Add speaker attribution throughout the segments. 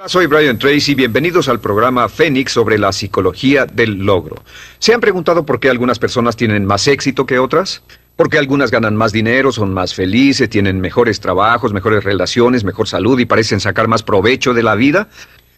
Speaker 1: Soy Brian Tracy, bienvenidos al programa Fénix sobre la psicología del logro. ¿Se han preguntado por qué algunas personas tienen más éxito que otras? ¿Por qué algunas ganan más dinero, son más felices, tienen mejores trabajos, mejores relaciones, mejor salud y parecen sacar más provecho de la vida?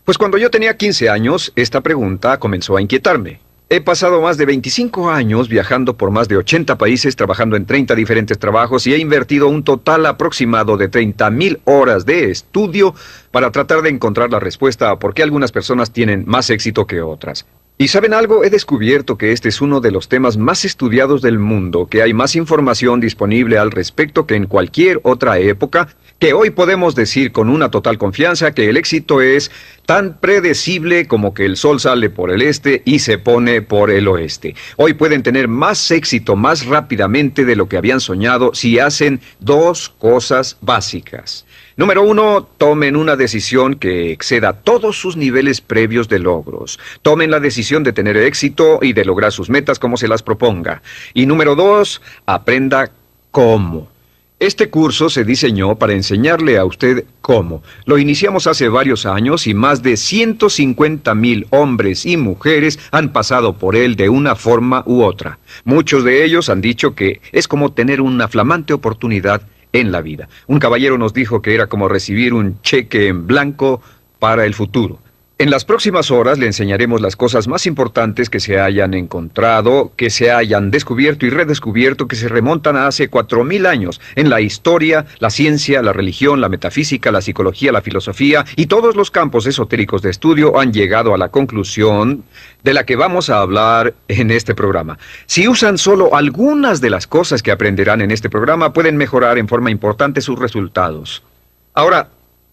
Speaker 1: Pues cuando yo tenía 15 años, esta pregunta comenzó a inquietarme. He pasado más de 25 años viajando por más de 80 países, trabajando en 30 diferentes trabajos y he invertido un total aproximado de 30,000 horas de estudio para tratar de encontrar la respuesta a por qué algunas personas tienen más éxito que otras. ¿Y saben algo? He descubierto que este es uno de los temas más estudiados del mundo, que hay más información disponible al respecto que en cualquier otra época, que hoy podemos decir con una total confianza que el éxito es tan predecible como que el sol sale por el este y se pone por el oeste. Hoy pueden tener más éxito más rápidamente de lo que habían soñado si hacen dos cosas básicas. Número 1, tomen una decisión que exceda todos sus niveles previos de logros. Tomen la decisión de tener éxito y de lograr sus metas como se las proponga. Y número 2, aprenda cómo. Este curso se diseñó para enseñarle a usted cómo. Lo iniciamos hace varios años y más de 150,000 hombres y mujeres han pasado por él de una forma u otra. Muchos de ellos han dicho que es como tener una flamante oportunidad en la vida. Un caballero nos dijo que era como recibir un cheque en blanco para el futuro. En las próximas horas le enseñaremos las cosas más importantes que se hayan encontrado, que se hayan descubierto y redescubierto, que se remontan a hace 4,000 años en la historia, la ciencia, la religión, la metafísica, la psicología, la filosofía y todos los campos esotéricos de estudio han llegado a la conclusión de la que vamos a hablar en este programa. Si usan solo algunas de las cosas que aprenderán en este programa, pueden mejorar en forma importante sus resultados. Ahora,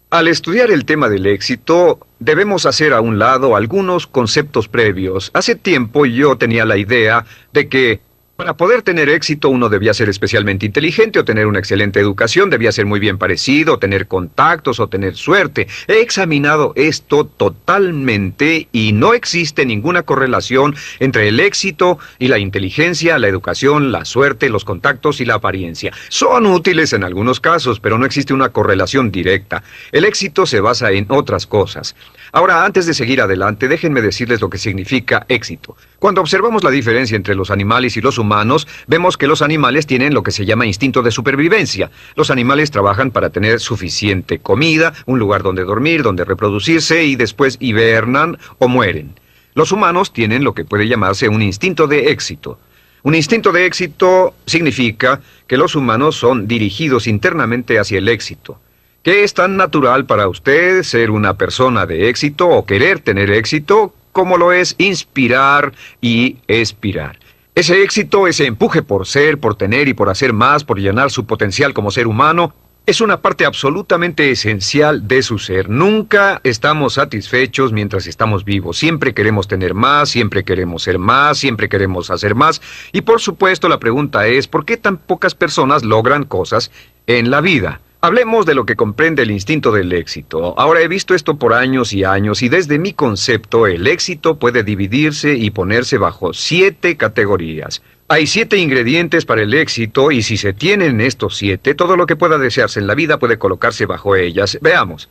Speaker 1: al estudiar el tema del éxito, debemos hacer a un lado algunos conceptos previos. Hace tiempo yo tenía la idea de que para poder tener éxito uno debía ser especialmente inteligente o tener una excelente educación, debía ser muy bien parecido, tener contactos o tener suerte. He examinado esto totalmente y no existe ninguna correlación entre el éxito y la inteligencia, la educación, la suerte, los contactos y la apariencia. Son útiles en algunos casos, pero no existe una correlación directa. El éxito se basa en otras cosas. Ahora, antes de seguir adelante, déjenme decirles lo que significa éxito. Cuando observamos la diferencia entre los animales y los humanos, vemos que los animales tienen lo que se llama instinto de supervivencia. Los animales trabajan para tener suficiente comida, un lugar donde dormir, donde reproducirse y después hibernan o mueren. Los humanos tienen lo que puede llamarse un instinto de éxito. Un instinto de éxito significa que los humanos son dirigidos internamente hacia el éxito. ¿Qué es tan natural para usted ser una persona de éxito o querer tener éxito como lo es inspirar y expirar? Ese éxito, ese empuje por ser, por tener y por hacer más, por llenar su potencial como ser humano, es una parte absolutamente esencial de su ser. Nunca estamos satisfechos mientras estamos vivos. Siempre queremos tener más, siempre queremos ser más, siempre queremos hacer más. Y por supuesto la pregunta es, ¿por qué tan pocas personas logran cosas en la vida? Hablemos de lo que comprende el instinto del éxito. Ahora he visto esto por años y años y desde mi concepto el éxito puede dividirse y ponerse bajo 7 categorías. Hay 7 ingredientes para el éxito y si se tienen estos 7, todo lo que pueda desearse en la vida puede colocarse bajo ellas. Veamos.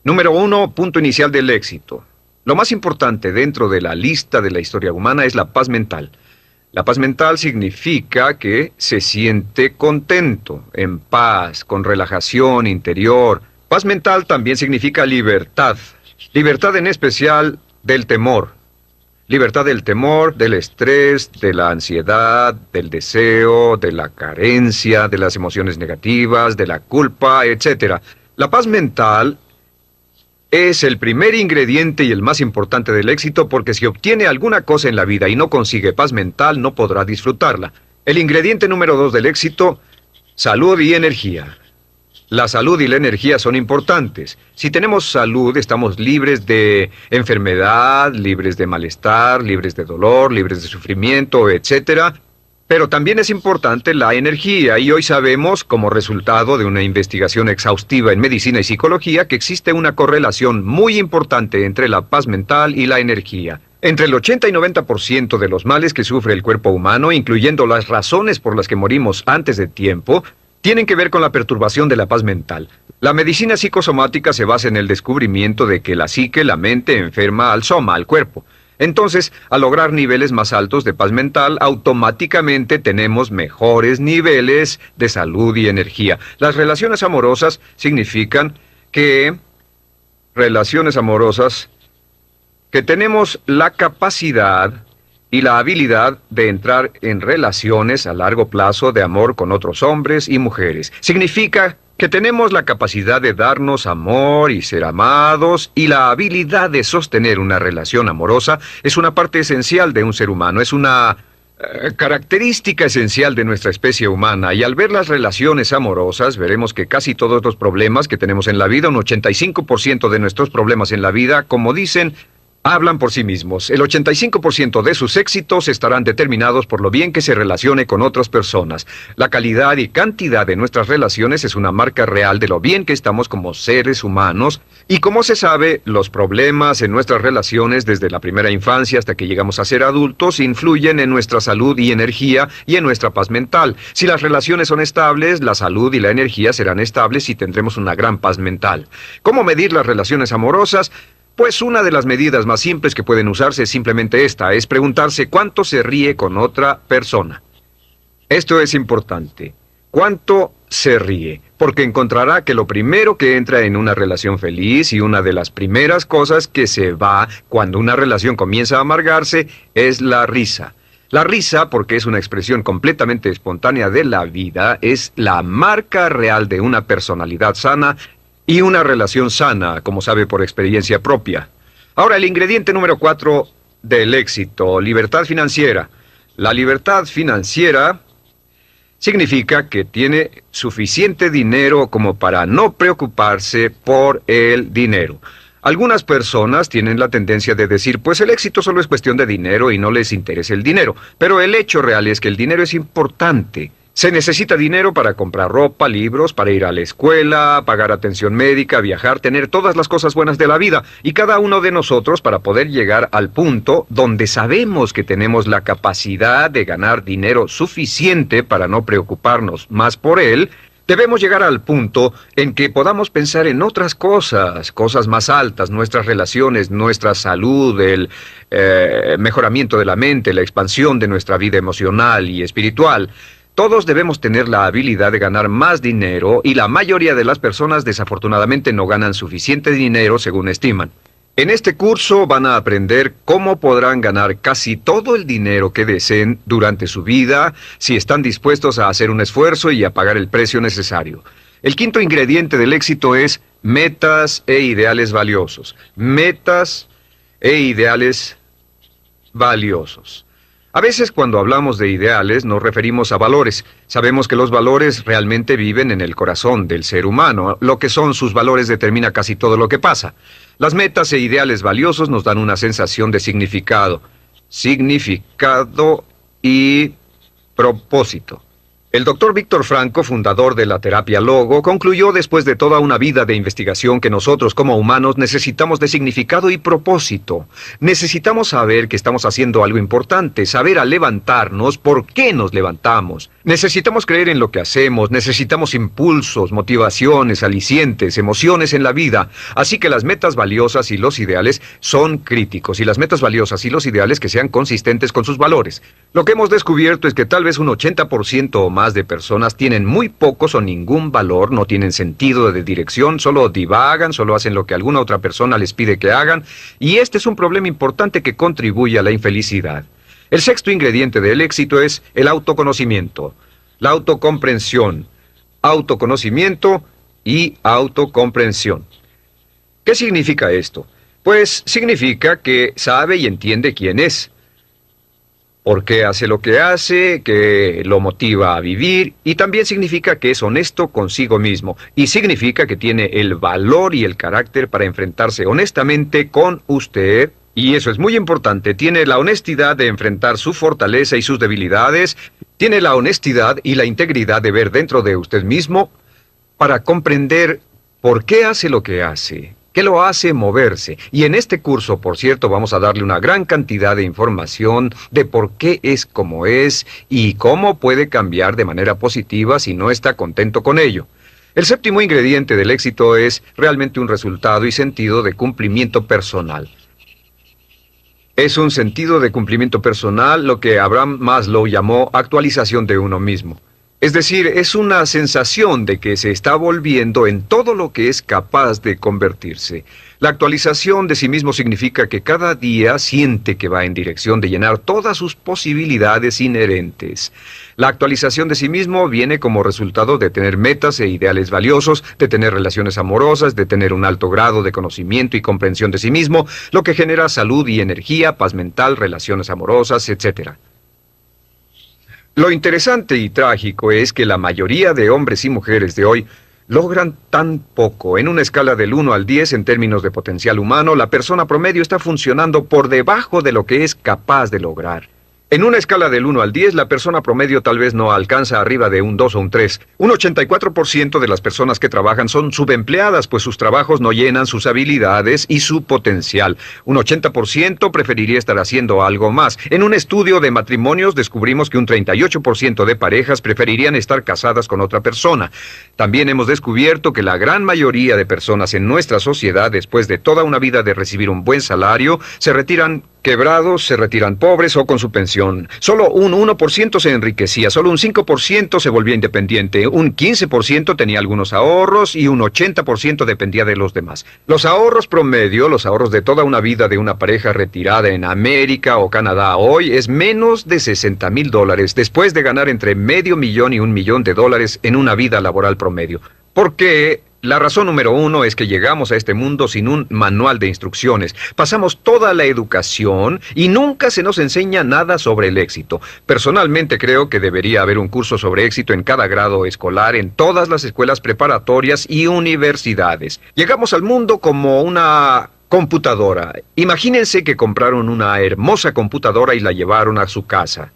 Speaker 1: Número 1, punto inicial del éxito. Lo más importante dentro de la lista de la historia humana es la paz mental. La paz mental significa que se siente contento, en paz, con relajación interior. Paz mental también significa libertad. Libertad en especial del temor. Libertad del temor, del estrés, de la ansiedad, del deseo, de la carencia, de las emociones negativas, de la culpa, etc. La paz mental es el primer ingrediente y el más importante del éxito porque si obtiene alguna cosa en la vida y no consigue paz mental, no podrá disfrutarla. El ingrediente número 2 del éxito, salud y energía. La salud y la energía son importantes. Si tenemos salud, estamos libres de enfermedad, libres de malestar, libres de dolor, libres de sufrimiento, etc. Pero también es importante la energía y hoy sabemos, como resultado de una investigación exhaustiva en medicina y psicología, que existe una correlación muy importante entre la paz mental y la energía. Entre el 80 y 90% de los males que sufre el cuerpo humano, incluyendo las razones por las que morimos antes de tiempo, tienen que ver con la perturbación de la paz mental. La medicina psicosomática se basa en el descubrimiento de que la psique, la mente, enferma al soma, al cuerpo. Entonces, al lograr niveles más altos de paz mental, automáticamente tenemos mejores niveles de salud y energía. Las relaciones amorosas significan que tenemos la capacidad y la habilidad de entrar en relaciones a largo plazo de amor con otros hombres y mujeres. Significa que tenemos la capacidad de darnos amor y ser amados, y la habilidad de sostener una relación amorosa es una parte esencial de un ser humano, es una característica esencial de nuestra especie humana. Y al ver las relaciones amorosas, veremos que casi todos los problemas que tenemos en la vida, un 85% de nuestros problemas en la vida, como dicen, hablan por sí mismos. El 85% de sus éxitos estarán determinados por lo bien que se relacione con otras personas. La calidad y cantidad de nuestras relaciones es una marca real de lo bien que estamos como seres humanos. Y como se sabe, los problemas en nuestras relaciones desde la primera infancia hasta que llegamos a ser adultos influyen en nuestra salud y energía y en nuestra paz mental. Si las relaciones son estables, la salud y la energía serán estables y tendremos una gran paz mental. ¿Cómo medir las relaciones amorosas? Pues una de las medidas más simples que pueden usarse es simplemente esta, es preguntarse cuánto se ríe con otra persona. Esto es importante. ¿Cuánto se ríe? Porque encontrará que lo primero que entra en una relación feliz y una de las primeras cosas que se va cuando una relación comienza a amargarse es la risa. La risa, porque es una expresión completamente espontánea de la vida, es la marca real de una personalidad sana y una relación sana, como sabe por experiencia propia. Ahora, el ingrediente número 4 del éxito, libertad financiera. La libertad financiera significa que tiene suficiente dinero como para no preocuparse por el dinero. Algunas personas tienen la tendencia de decir, pues el éxito solo es cuestión de dinero y no les interesa el dinero. Pero el hecho real es que el dinero es importante. Se necesita dinero para comprar ropa, libros, para ir a la escuela, pagar atención médica, viajar, tener todas las cosas buenas de la vida. Y cada uno de nosotros, para poder llegar al punto donde sabemos que tenemos la capacidad de ganar dinero suficiente para no preocuparnos más por él, debemos llegar al punto en que podamos pensar en otras cosas, cosas más altas, nuestras relaciones, nuestra salud, el mejoramiento de la mente, la expansión de nuestra vida emocional y espiritual. Todos debemos tener la habilidad de ganar más dinero y la mayoría de las personas desafortunadamente no ganan suficiente dinero según estiman. En este curso van a aprender cómo podrán ganar casi todo el dinero que deseen durante su vida si están dispuestos a hacer un esfuerzo y a pagar el precio necesario. El quinto ingrediente del éxito es metas e ideales valiosos. Metas e ideales valiosos. A veces cuando hablamos de ideales nos referimos a valores. Sabemos que los valores realmente viven en el corazón del ser humano. Lo que son sus valores determina casi todo lo que pasa. Las metas e ideales valiosos nos dan una sensación de significado. Significado y propósito. El doctor Víctor Frankl, fundador de la terapia Logo, concluyó después de toda una vida de investigación que nosotros como humanos necesitamos de significado y propósito. Necesitamos saber que estamos haciendo algo importante, saber al levantarnos por qué nos levantamos. Necesitamos creer en lo que hacemos, necesitamos impulsos, motivaciones, alicientes, emociones en la vida. Así que las metas valiosas y los ideales son críticos, y las metas valiosas y los ideales que sean consistentes con sus valores. Lo que hemos descubierto es que tal vez un 80% o más de personas tienen muy pocos o ningún valor, no tienen sentido de dirección, solo divagan, solo hacen lo que alguna otra persona les pide que hagan, y este es un problema importante que contribuye a la infelicidad. El sexto ingrediente del éxito es el autoconocimiento, la autocomprensión, autoconocimiento y autocomprensión. ¿Qué significa esto? Pues significa que sabe y entiende quién es, por qué hace lo que hace, que lo motiva a vivir, y también significa que es honesto consigo mismo, y significa que tiene el valor y el carácter para enfrentarse honestamente con usted, y eso es muy importante, tiene la honestidad de enfrentar su fortaleza y sus debilidades, tiene la honestidad y la integridad de ver dentro de usted mismo para comprender por qué hace lo que hace, ¿Qué lo hace moverse? Y en este curso, por cierto, vamos a darle una gran cantidad de información de por qué es como es y cómo puede cambiar de manera positiva si no está contento con ello. El séptimo ingrediente del éxito es realmente un resultado y sentido de cumplimiento personal. Es un sentido de cumplimiento personal lo que Abraham Maslow llamó actualización de uno mismo. Es decir, es una sensación de que se está volviendo en todo lo que es capaz de convertirse. La actualización de sí mismo significa que cada día siente que va en dirección de llenar todas sus posibilidades inherentes. La actualización de sí mismo viene como resultado de tener metas e ideales valiosos, de tener relaciones amorosas, de tener un alto grado de conocimiento y comprensión de sí mismo, lo que genera salud y energía, paz mental, relaciones amorosas, etc. Lo interesante y trágico es que la mayoría de hombres y mujeres de hoy logran tan poco. En una escala del 1 al 10 en términos de potencial humano, la persona promedio está funcionando por debajo de lo que es capaz de lograr. En una escala del 1 al 10, la persona promedio tal vez no alcanza arriba de un 2 o un 3. Un 84% de las personas que trabajan son subempleadas, pues sus trabajos no llenan sus habilidades y su potencial. Un 80% preferiría estar haciendo algo más. En un estudio de matrimonios descubrimos que un 38% de parejas preferirían estar casadas con otra persona. También hemos descubierto que la gran mayoría de personas en nuestra sociedad, después de toda una vida de recibir un buen salario, se retiran quebrados, se retiran pobres o con su pensión. Solo un 1% se enriquecía, solo un 5% se volvía independiente, un 15% tenía algunos ahorros y un 80% dependía de los demás. Los ahorros promedio, los ahorros de toda una vida de una pareja retirada en América o Canadá hoy es menos de $60,000 después de ganar entre $500,000 y $1,000,000 en una vida laboral promedio. ¿Por qué? La razón número 1 es que llegamos a este mundo sin un manual de instrucciones. Pasamos toda la educación y nunca se nos enseña nada sobre el éxito. Personalmente creo que debería haber un curso sobre éxito en cada grado escolar, en todas las escuelas preparatorias y universidades. Llegamos al mundo como una computadora. Imagínense que compraron una hermosa computadora y la llevaron a su casa.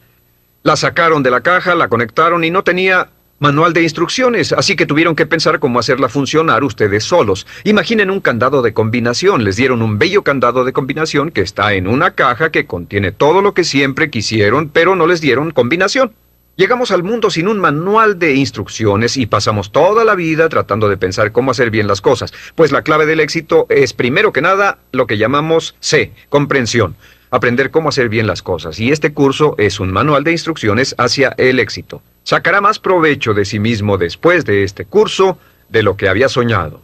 Speaker 1: La sacaron de la caja, la conectaron y no tenía manual de instrucciones, así que tuvieron que pensar cómo hacerla funcionar ustedes solos. Imaginen un candado de combinación. Les dieron un bello candado de combinación que está en una caja que contiene todo lo que siempre quisieron, pero no les dieron combinación. Llegamos al mundo sin un manual de instrucciones y pasamos toda la vida tratando de pensar cómo hacer bien las cosas. Pues la clave del éxito es, primero que nada, lo que llamamos C, comprensión. Aprender cómo hacer bien las cosas. Y este curso es un manual de instrucciones hacia el éxito. Sacará más provecho de sí mismo después de este curso de lo que había soñado.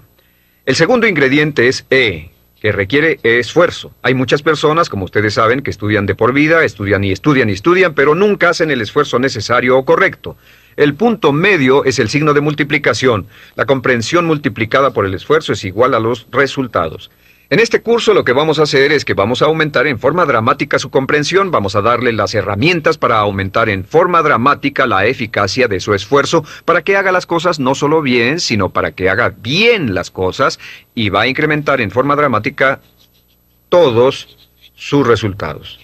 Speaker 1: El segundo ingrediente es E, que requiere esfuerzo. Hay muchas personas, como ustedes saben, que estudian de por vida, estudian y estudian y estudian, pero nunca hacen el esfuerzo necesario o correcto. El punto medio es el signo de multiplicación. La comprensión multiplicada por el esfuerzo es igual a los resultados. En este curso lo que vamos a hacer es que vamos a aumentar en forma dramática su comprensión, vamos a darle las herramientas para aumentar en forma dramática la eficacia de su esfuerzo para que haga las cosas no solo bien, sino para que haga bien las cosas y va a incrementar en forma dramática todos sus resultados.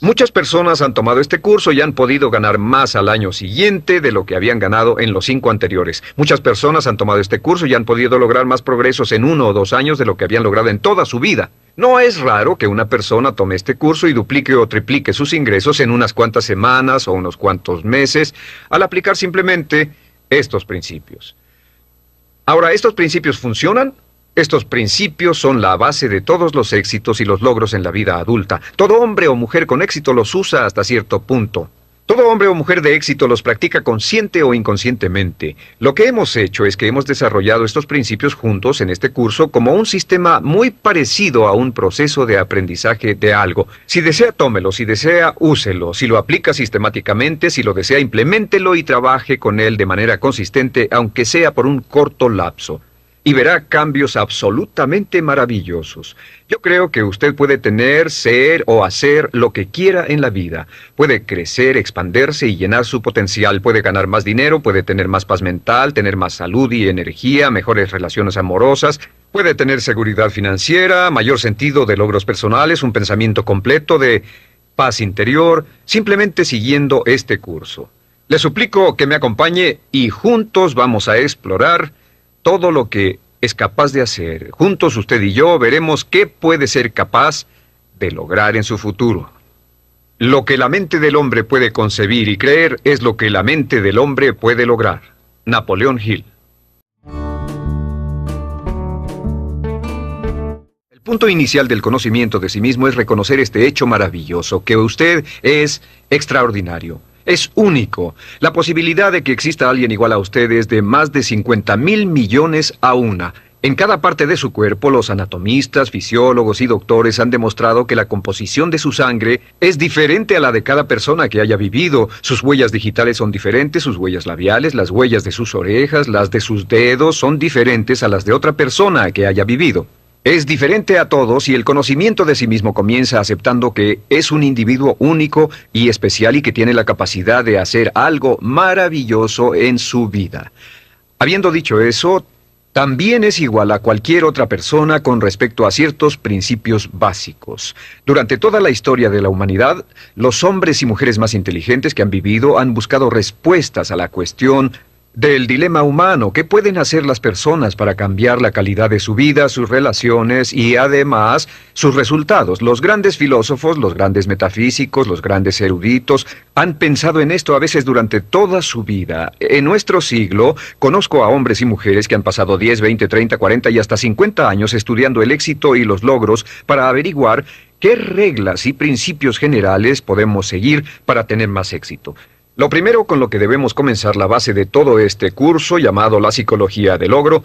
Speaker 1: Muchas personas han tomado este curso y han podido ganar más al año siguiente de lo que habían ganado en los 5 anteriores. Muchas personas han tomado este curso y han podido lograr más progresos en 1 o 2 años de lo que habían logrado en toda su vida. No es raro que una persona tome este curso y duplique o triplique sus ingresos en unas cuantas semanas o unos cuantos meses al aplicar simplemente estos principios. Ahora, ¿estos principios funcionan? Estos principios son la base de todos los éxitos y los logros en la vida adulta. Todo hombre o mujer con éxito los usa hasta cierto punto. Todo hombre o mujer de éxito los practica consciente o inconscientemente. Lo que hemos hecho es que hemos desarrollado estos principios juntos en este curso como un sistema muy parecido a un proceso de aprendizaje de algo. Si desea, tómelo. Si desea, úselo. Si lo aplica sistemáticamente, si lo desea, impleméntelo y trabaje con él de manera consistente, aunque sea por un corto lapso. Y verá cambios absolutamente maravillosos. Yo creo que usted puede tener, ser o hacer lo que quiera en la vida. Puede crecer, expandirse y llenar su potencial. Puede ganar más dinero, puede tener más paz mental, tener más salud y energía, mejores relaciones amorosas. Puede tener seguridad financiera, mayor sentido de logros personales, un pensamiento completo de paz interior, simplemente siguiendo este curso. Le suplico que me acompañe y juntos vamos a explorar todo lo que es capaz de hacer. Juntos usted y yo veremos qué puede ser capaz de lograr en su futuro. Lo que la mente del hombre puede concebir y creer es lo que la mente del hombre puede lograr. Napoleón Hill. El punto inicial del conocimiento de sí mismo es reconocer este hecho maravilloso, que usted es extraordinario. Es único. La posibilidad de que exista alguien igual a usted es de más de 50,000 millones a una. En cada parte de su cuerpo, los anatomistas, fisiólogos y doctores han demostrado que la composición de su sangre es diferente a la de cada persona que haya vivido. Sus huellas digitales son diferentes, sus huellas labiales, las huellas de sus orejas, las de sus dedos son diferentes a las de otra persona que haya vivido. Es diferente a todos y el conocimiento de sí mismo comienza aceptando que es un individuo único y especial y que tiene la capacidad de hacer algo maravilloso en su vida. Habiendo dicho eso, también es igual a cualquier otra persona con respecto a ciertos principios básicos. Durante toda la historia de la humanidad, los hombres y mujeres más inteligentes que han vivido han buscado respuestas a la cuestión del dilema humano. ¿Qué pueden hacer las personas para cambiar la calidad de su vida, sus relaciones y además sus resultados? Los grandes filósofos, los grandes metafísicos, los grandes eruditos han pensado en esto a veces durante toda su vida. En nuestro siglo, conozco a hombres y mujeres que han pasado 10, 20, 30, 40 y hasta 50 años estudiando el éxito y los logros para averiguar qué reglas y principios generales podemos seguir para tener más éxito. Lo primero con lo que debemos comenzar la base de todo este curso, llamado la psicología del logro,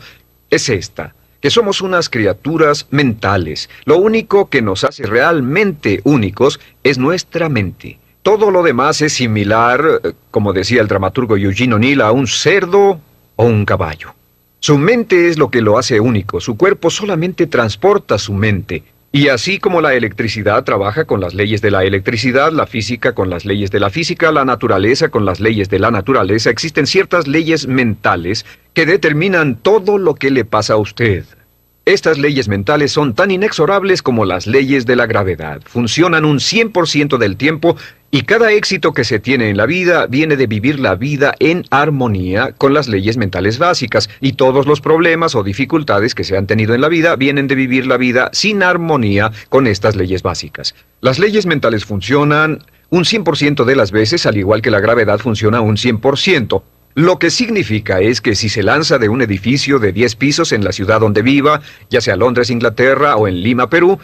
Speaker 1: es esta, que somos unas criaturas mentales. Lo único que nos hace realmente únicos es nuestra mente. Todo lo demás es similar, como decía el dramaturgo Eugene O'Neill, a un cerdo o un caballo. Su mente es lo que lo hace único, su cuerpo solamente transporta su mente. Y así como la electricidad trabaja con las leyes de la electricidad, la física con las leyes de la física, la naturaleza con las leyes de la naturaleza, existen ciertas leyes mentales que determinan todo lo que le pasa a usted. Estas leyes mentales son tan inexorables como las leyes de la gravedad. Funcionan un 100% del tiempo y cada éxito que se tiene en la vida viene de vivir la vida en armonía con las leyes mentales básicas. Y todos los problemas o dificultades que se han tenido en la vida vienen de vivir la vida sin armonía con estas leyes básicas. Las leyes mentales funcionan un 100% de las veces, al igual que la gravedad funciona un 100%. Lo que significa es que si se lanza de un edificio de 10 pisos en la ciudad donde viva, ya sea Londres, Inglaterra o en Lima, Perú,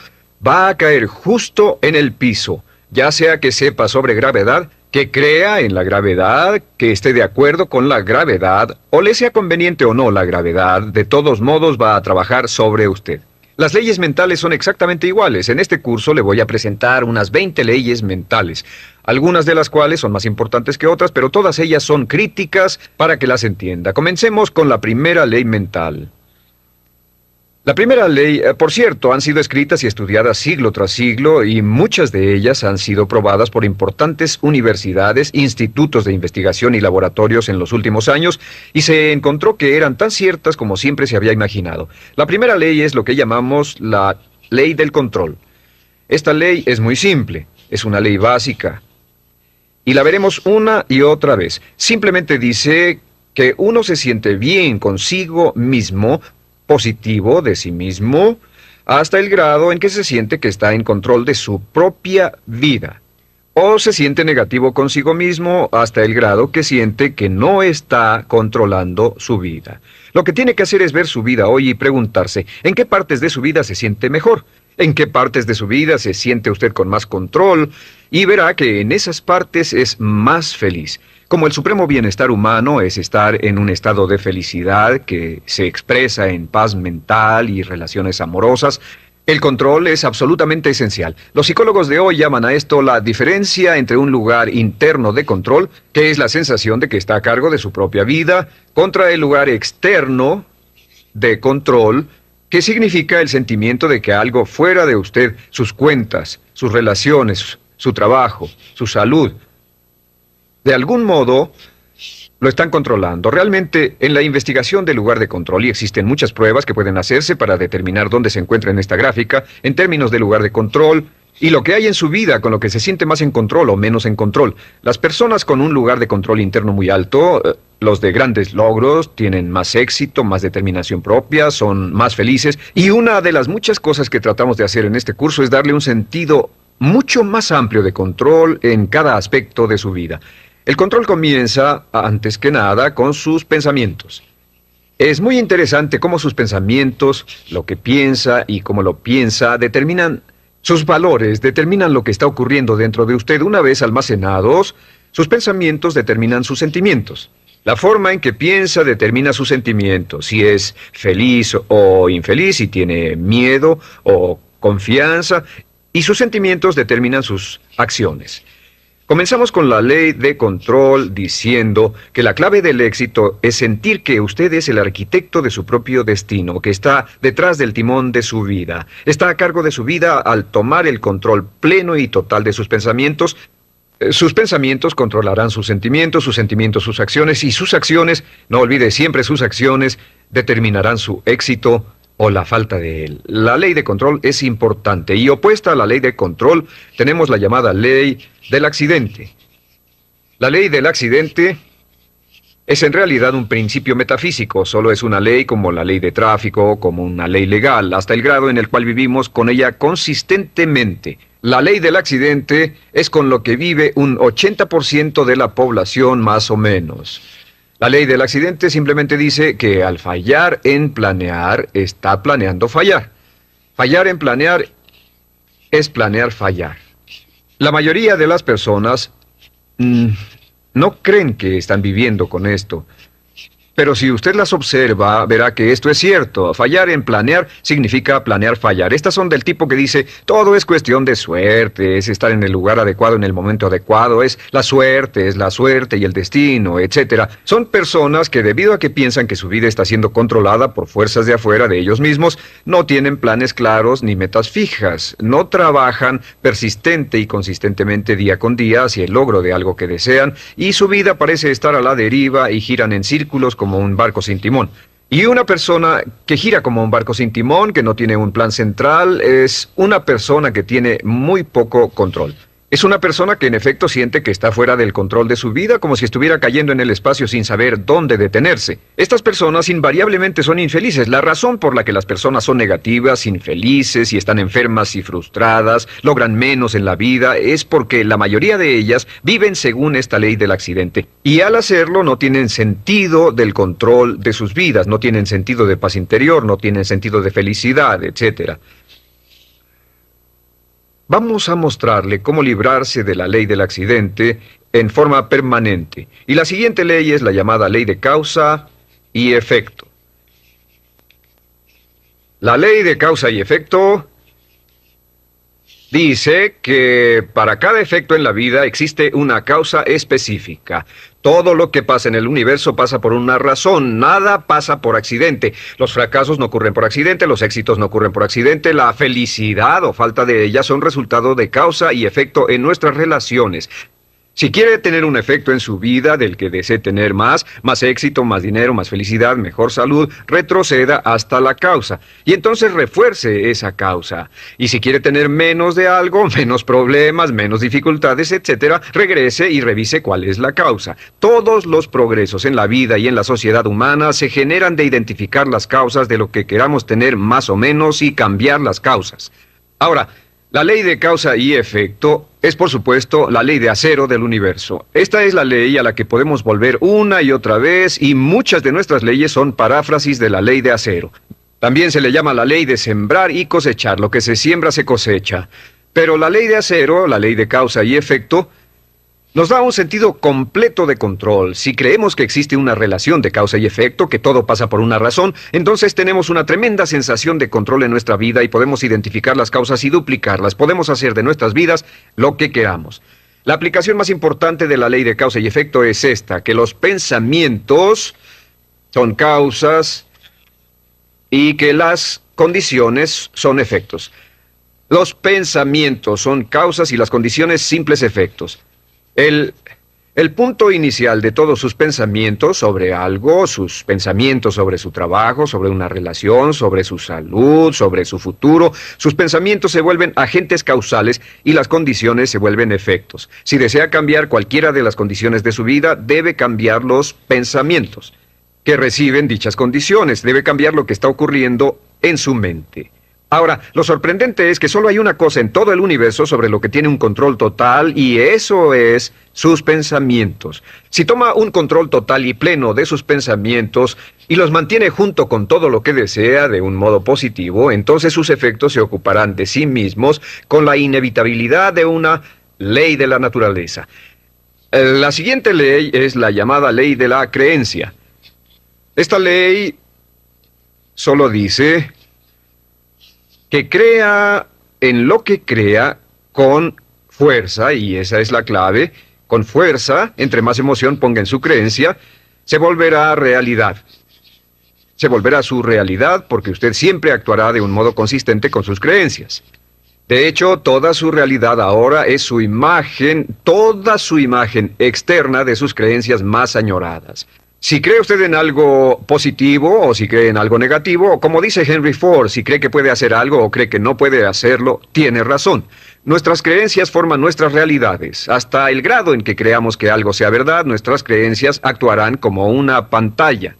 Speaker 1: va a caer justo en el piso, ya sea que sepa sobre gravedad, que crea en la gravedad, que esté de acuerdo con la gravedad, o le sea conveniente o no la gravedad, de todos modos va a trabajar sobre usted. Las leyes mentales son exactamente iguales. En este curso le voy a presentar unas 20 leyes mentales, algunas de las cuales son más importantes que otras, pero todas ellas son críticas para que las entienda. Comencemos con la primera ley mental. La primera ley, por cierto, han sido escritas y estudiadas siglo tras siglo y muchas de ellas han sido probadas por importantes universidades, institutos de investigación y laboratorios en los últimos años y se encontró que eran tan ciertas como siempre se había imaginado. La primera ley es lo que llamamos la ley del control. Esta ley es muy simple, es una ley básica y la veremos una y otra vez. Simplemente dice que uno se siente bien consigo mismo, positivo de sí mismo, hasta el grado en que se siente que está en control de su propia vida. O se siente negativo consigo mismo hasta el grado que siente que no está controlando su vida. Lo que tiene que hacer es ver su vida hoy y preguntarse, ¿en qué partes de su vida se siente mejor? ¿En qué partes de su vida se siente usted con más control? Y verá que en esas partes es más feliz. Como el supremo bienestar humano es estar en un estado de felicidad que se expresa en paz mental y relaciones amorosas, el control es absolutamente esencial. Los psicólogos de hoy llaman a esto la diferencia entre un lugar interno de control, que es la sensación de que está a cargo de su propia vida, contra el lugar externo de control, que significa el sentimiento de que algo fuera de usted, sus cuentas, sus relaciones, su trabajo, su salud, de algún modo lo están controlando. Realmente, en la investigación del lugar de control, y existen muchas pruebas que pueden hacerse para determinar dónde se encuentra en esta gráfica, en términos de lugar de control, y lo que hay en su vida con lo que se siente más en control o menos en control. Las personas con un lugar de control interno muy alto, los de grandes logros, tienen más éxito, más determinación propia, son más felices. Y una de las muchas cosas que tratamos de hacer en este curso es darle un sentido mucho más amplio de control en cada aspecto de su vida. El control comienza, antes que nada, con sus pensamientos. Es muy interesante cómo sus pensamientos, lo que piensa y cómo lo piensa, determinan sus valores, determinan lo que está ocurriendo dentro de usted. Una vez almacenados, sus pensamientos determinan sus sentimientos. La forma en que piensa determina sus sentimientos, si es feliz o infeliz, si tiene miedo o confianza, y sus sentimientos determinan sus acciones. Comenzamos con la ley de control diciendo que la clave del éxito es sentir que usted es el arquitecto de su propio destino, que está detrás del timón de su vida, está a cargo de su vida al tomar el control pleno y total de sus pensamientos. Sus pensamientos controlarán sus sentimientos sus acciones, y sus acciones, no olvide siempre sus acciones, determinarán su éxito o la falta de él. La ley de control es importante, y opuesta a la ley de control tenemos la llamada ley del accidente. La ley del accidente es en realidad un principio metafísico, solo es una ley como la ley de tráfico, como una ley legal, hasta el grado en el cual vivimos con ella consistentemente. La ley del accidente es con lo que vive un 80% de la población más o menos. La ley del accidente simplemente dice que al fallar en planear, está planeando fallar. Fallar en planear es planear fallar. La mayoría de las personas no creen que están viviendo con esto. Pero si usted las observa, verá que esto es cierto. Fallar en planear significa planear fallar. Estas son del tipo que dice, todo es cuestión de suerte, es estar en el lugar adecuado en el momento adecuado, es la suerte y el destino, etc. Son personas que, debido a que piensan que su vida está siendo controlada por fuerzas de afuera de ellos mismos, no tienen planes claros ni metas fijas, no trabajan persistente y consistentemente día con día hacia el logro de algo que desean, y su vida parece estar a la deriva y giran en círculos como un barco sin timón. Y una persona que gira como un barco sin timón, que no tiene un plan central, es una persona que tiene muy poco control. Es una persona que en efecto siente que está fuera del control de su vida, como si estuviera cayendo en el espacio sin saber dónde detenerse. Estas personas invariablemente son infelices. La razón por la que las personas son negativas, infelices y están enfermas y frustradas, logran menos en la vida, es porque la mayoría de ellas viven según esta ley del accidente. Y al hacerlo no tienen sentido del control de sus vidas, no tienen sentido de paz interior, no tienen sentido de felicidad, etc. Vamos a mostrarle cómo librarse de la ley del accidente en forma permanente. Y la siguiente ley es la llamada ley de causa y efecto. La ley de causa y efecto dice que para cada efecto en la vida existe una causa específica. Todo lo que pasa en el universo pasa por una razón, nada pasa por accidente. Los fracasos no ocurren por accidente, los éxitos no ocurren por accidente, la felicidad o falta de ella son resultado de causa y efecto en nuestras relaciones. Si quiere tener un efecto en su vida del que desee tener más éxito, más dinero, más felicidad, mejor salud, retroceda hasta la causa. Y entonces refuerce esa causa. Y si quiere tener menos de algo, menos problemas, menos dificultades, etc., regrese y revise cuál es la causa. Todos los progresos en la vida y en la sociedad humana se generan de identificar las causas de lo que queramos tener más o menos y cambiar las causas. Ahora, la ley de causa y efecto es, por supuesto, la ley de acero del universo. Esta es la ley a la que podemos volver una y otra vez, y muchas de nuestras leyes son paráfrasis de la ley de acero. También se le llama la ley de sembrar y cosechar. Lo que se siembra se cosecha. Pero la ley de acero, la ley de causa y efecto, nos da un sentido completo de control. Si creemos que existe una relación de causa y efecto, que todo pasa por una razón, entonces tenemos una tremenda sensación de control en nuestra vida y podemos identificar las causas y duplicarlas. Podemos hacer de nuestras vidas lo que queramos. La aplicación más importante de la ley de causa y efecto es esta, que los pensamientos son causas y que las condiciones son efectos. Los pensamientos son causas y las condiciones simples efectos. El El punto inicial de todos sus pensamientos sobre algo, sus pensamientos sobre su trabajo, sobre una relación, sobre su salud, sobre su futuro, sus pensamientos se vuelven agentes causales y las condiciones se vuelven efectos. Si desea cambiar cualquiera de las condiciones de su vida, debe cambiar los pensamientos que reciben dichas condiciones, debe cambiar lo que está ocurriendo en su mente. Ahora, lo sorprendente es que solo hay una cosa en todo el universo sobre lo que tiene un control total y eso es sus pensamientos. Si toma un control total y pleno de sus pensamientos y los mantiene junto con todo lo que desea de un modo positivo, entonces sus efectos se ocuparán de sí mismos con la inevitabilidad de una ley de la naturaleza. La siguiente ley es la llamada ley de la creencia. Esta ley solo dice que crea en lo que crea con fuerza, y esa es la clave, con fuerza, entre más emoción ponga en su creencia, se volverá realidad. Se volverá su realidad porque usted siempre actuará de un modo consistente con sus creencias. De hecho, toda su realidad ahora es su imagen, toda su imagen externa de sus creencias más añoradas. Si cree usted en algo positivo o si cree en algo negativo, o como dice Henry Ford, si cree que puede hacer algo o cree que no puede hacerlo, tiene razón. Nuestras creencias forman nuestras realidades. Hasta el grado en que creamos que algo sea verdad, nuestras creencias actuarán como una pantalla.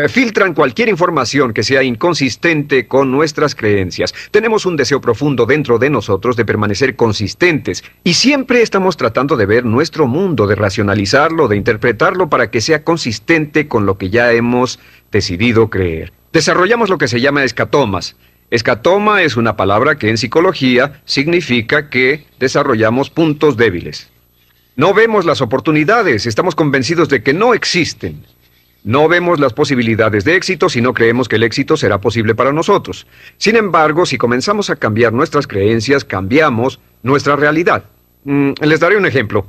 Speaker 1: Filtran cualquier información que sea inconsistente con nuestras creencias. Tenemos un deseo profundo dentro de nosotros de permanecer consistentes y siempre estamos tratando de ver nuestro mundo, de racionalizarlo, de interpretarlo para que sea consistente con lo que ya hemos decidido creer. Desarrollamos lo que se llama escatomas. Escatoma es una palabra que en psicología significa que desarrollamos puntos débiles. No vemos las oportunidades, estamos convencidos de que no existen. No vemos las posibilidades de éxito si no creemos que el éxito será posible para nosotros. Sin embargo, si comenzamos a cambiar nuestras creencias, cambiamos nuestra realidad. Les daré un ejemplo.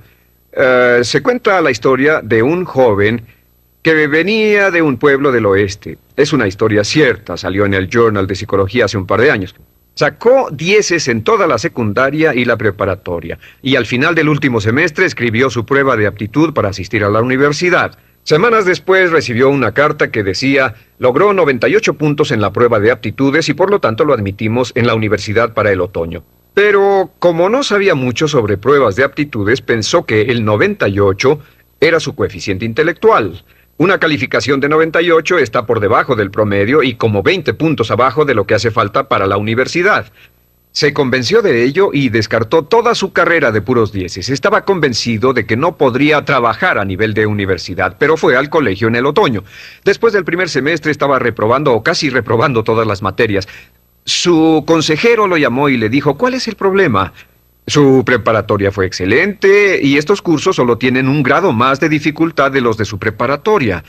Speaker 1: Se cuenta la historia de un joven que venía de un pueblo del oeste. Es una historia cierta, salió en el Journal de Psicología hace un par de años. Sacó 10 en toda la secundaria y la preparatoria, y al final del último semestre escribió su prueba de aptitud para asistir a la universidad. Semanas después recibió una carta que decía, logró 98 puntos en la prueba de aptitudes y por lo tanto lo admitimos en la universidad para el otoño. Pero como no sabía mucho sobre pruebas de aptitudes, pensó que el 98 era su coeficiente intelectual. Una calificación de 98 está por debajo del promedio y como 20 puntos abajo de lo que hace falta para la universidad. Se convenció de ello y descartó toda su carrera de puros dieces. Estaba convencido de que no podría trabajar a nivel de universidad, pero fue al colegio en el otoño. Después del primer semestre estaba reprobando o casi reprobando todas las materias. Su consejero lo llamó y le dijo, ¿cuál es el problema? Su preparatoria fue excelente y estos cursos solo tienen un grado más de dificultad de los de su preparatoria.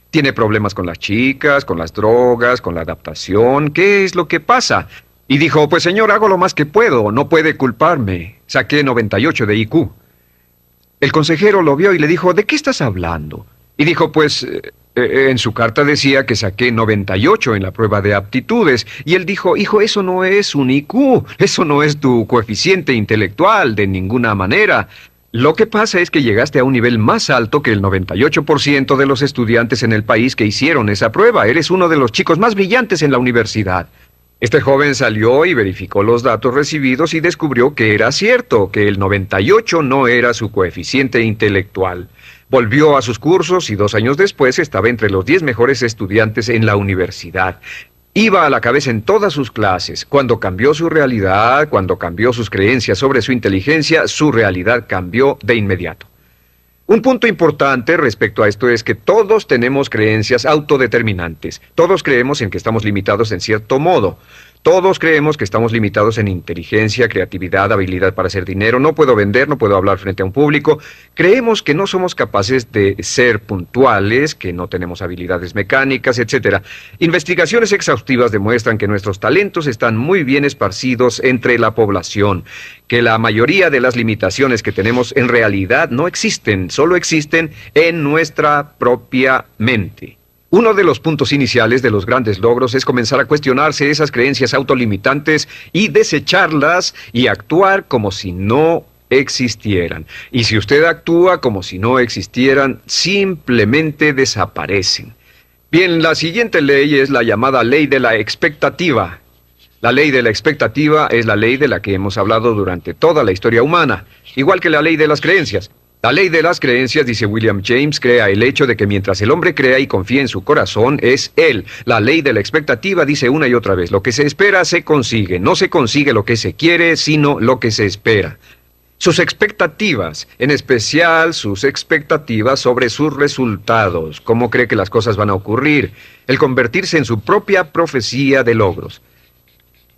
Speaker 1: Tiene problemas con las chicas, con las drogas, con la adaptación. ¿Qué es lo que pasa? Y dijo, pues señor, hago lo más que puedo, no puede culparme. Saqué 98 de IQ. El consejero lo vio y le dijo, ¿de qué estás hablando? Y dijo, pues, en su carta decía que saqué 98 en la prueba de aptitudes. Y él dijo, hijo, eso no es un IQ, eso no es tu coeficiente intelectual de ninguna manera. Lo que pasa es que llegaste a un nivel más alto que el 98% de los estudiantes en el país que hicieron esa prueba. Eres uno de los chicos más brillantes en la universidad. Este joven salió y verificó los datos recibidos y descubrió que era cierto, que el 98 no era su coeficiente intelectual. Volvió a sus cursos y 2 años después estaba entre los 10 mejores estudiantes en la universidad. Iba a la cabeza en todas sus clases. Cuando cambió su realidad, cuando cambió sus creencias sobre su inteligencia, su realidad cambió de inmediato. Un punto importante respecto a esto es que todos tenemos creencias autodeterminantes. Todos creemos en que estamos limitados en cierto modo. Todos creemos que estamos limitados en inteligencia, creatividad, habilidad para hacer dinero. No puedo vender, no puedo hablar frente a un público. Creemos que no somos capaces de ser puntuales, que no tenemos habilidades mecánicas, etc. Investigaciones exhaustivas demuestran que nuestros talentos están muy bien esparcidos entre la población, que la mayoría de las limitaciones que tenemos en realidad no existen, solo existen en nuestra propia mente. Uno de los puntos iniciales de los grandes logros es comenzar a cuestionarse esas creencias autolimitantes y desecharlas y actuar como si no existieran. Y si usted actúa como si no existieran, simplemente desaparecen. Bien, la siguiente ley es la llamada ley de la expectativa. La ley de la expectativa es la ley de la que hemos hablado durante toda la historia humana, igual que la ley de las creencias. La ley de las creencias, dice William James, crea el hecho de que mientras el hombre crea y confía en su corazón, es él. La ley de la expectativa dice una y otra vez, lo que se espera se consigue. No se consigue lo que se quiere, sino lo que se espera. Sus expectativas, en especial sus expectativas sobre sus resultados, cómo cree que las cosas van a ocurrir, el convertirse en su propia profecía de logros.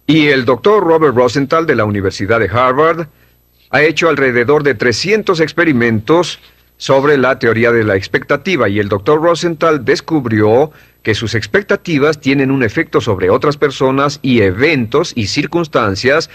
Speaker 1: Y el doctor Robert Rosenthal de la Universidad de Harvard ha hecho alrededor de 300 experimentos sobre la teoría de la expectativa, y el doctor Rosenthal descubrió que sus expectativas tienen un efecto sobre otras personas y eventos y circunstancias,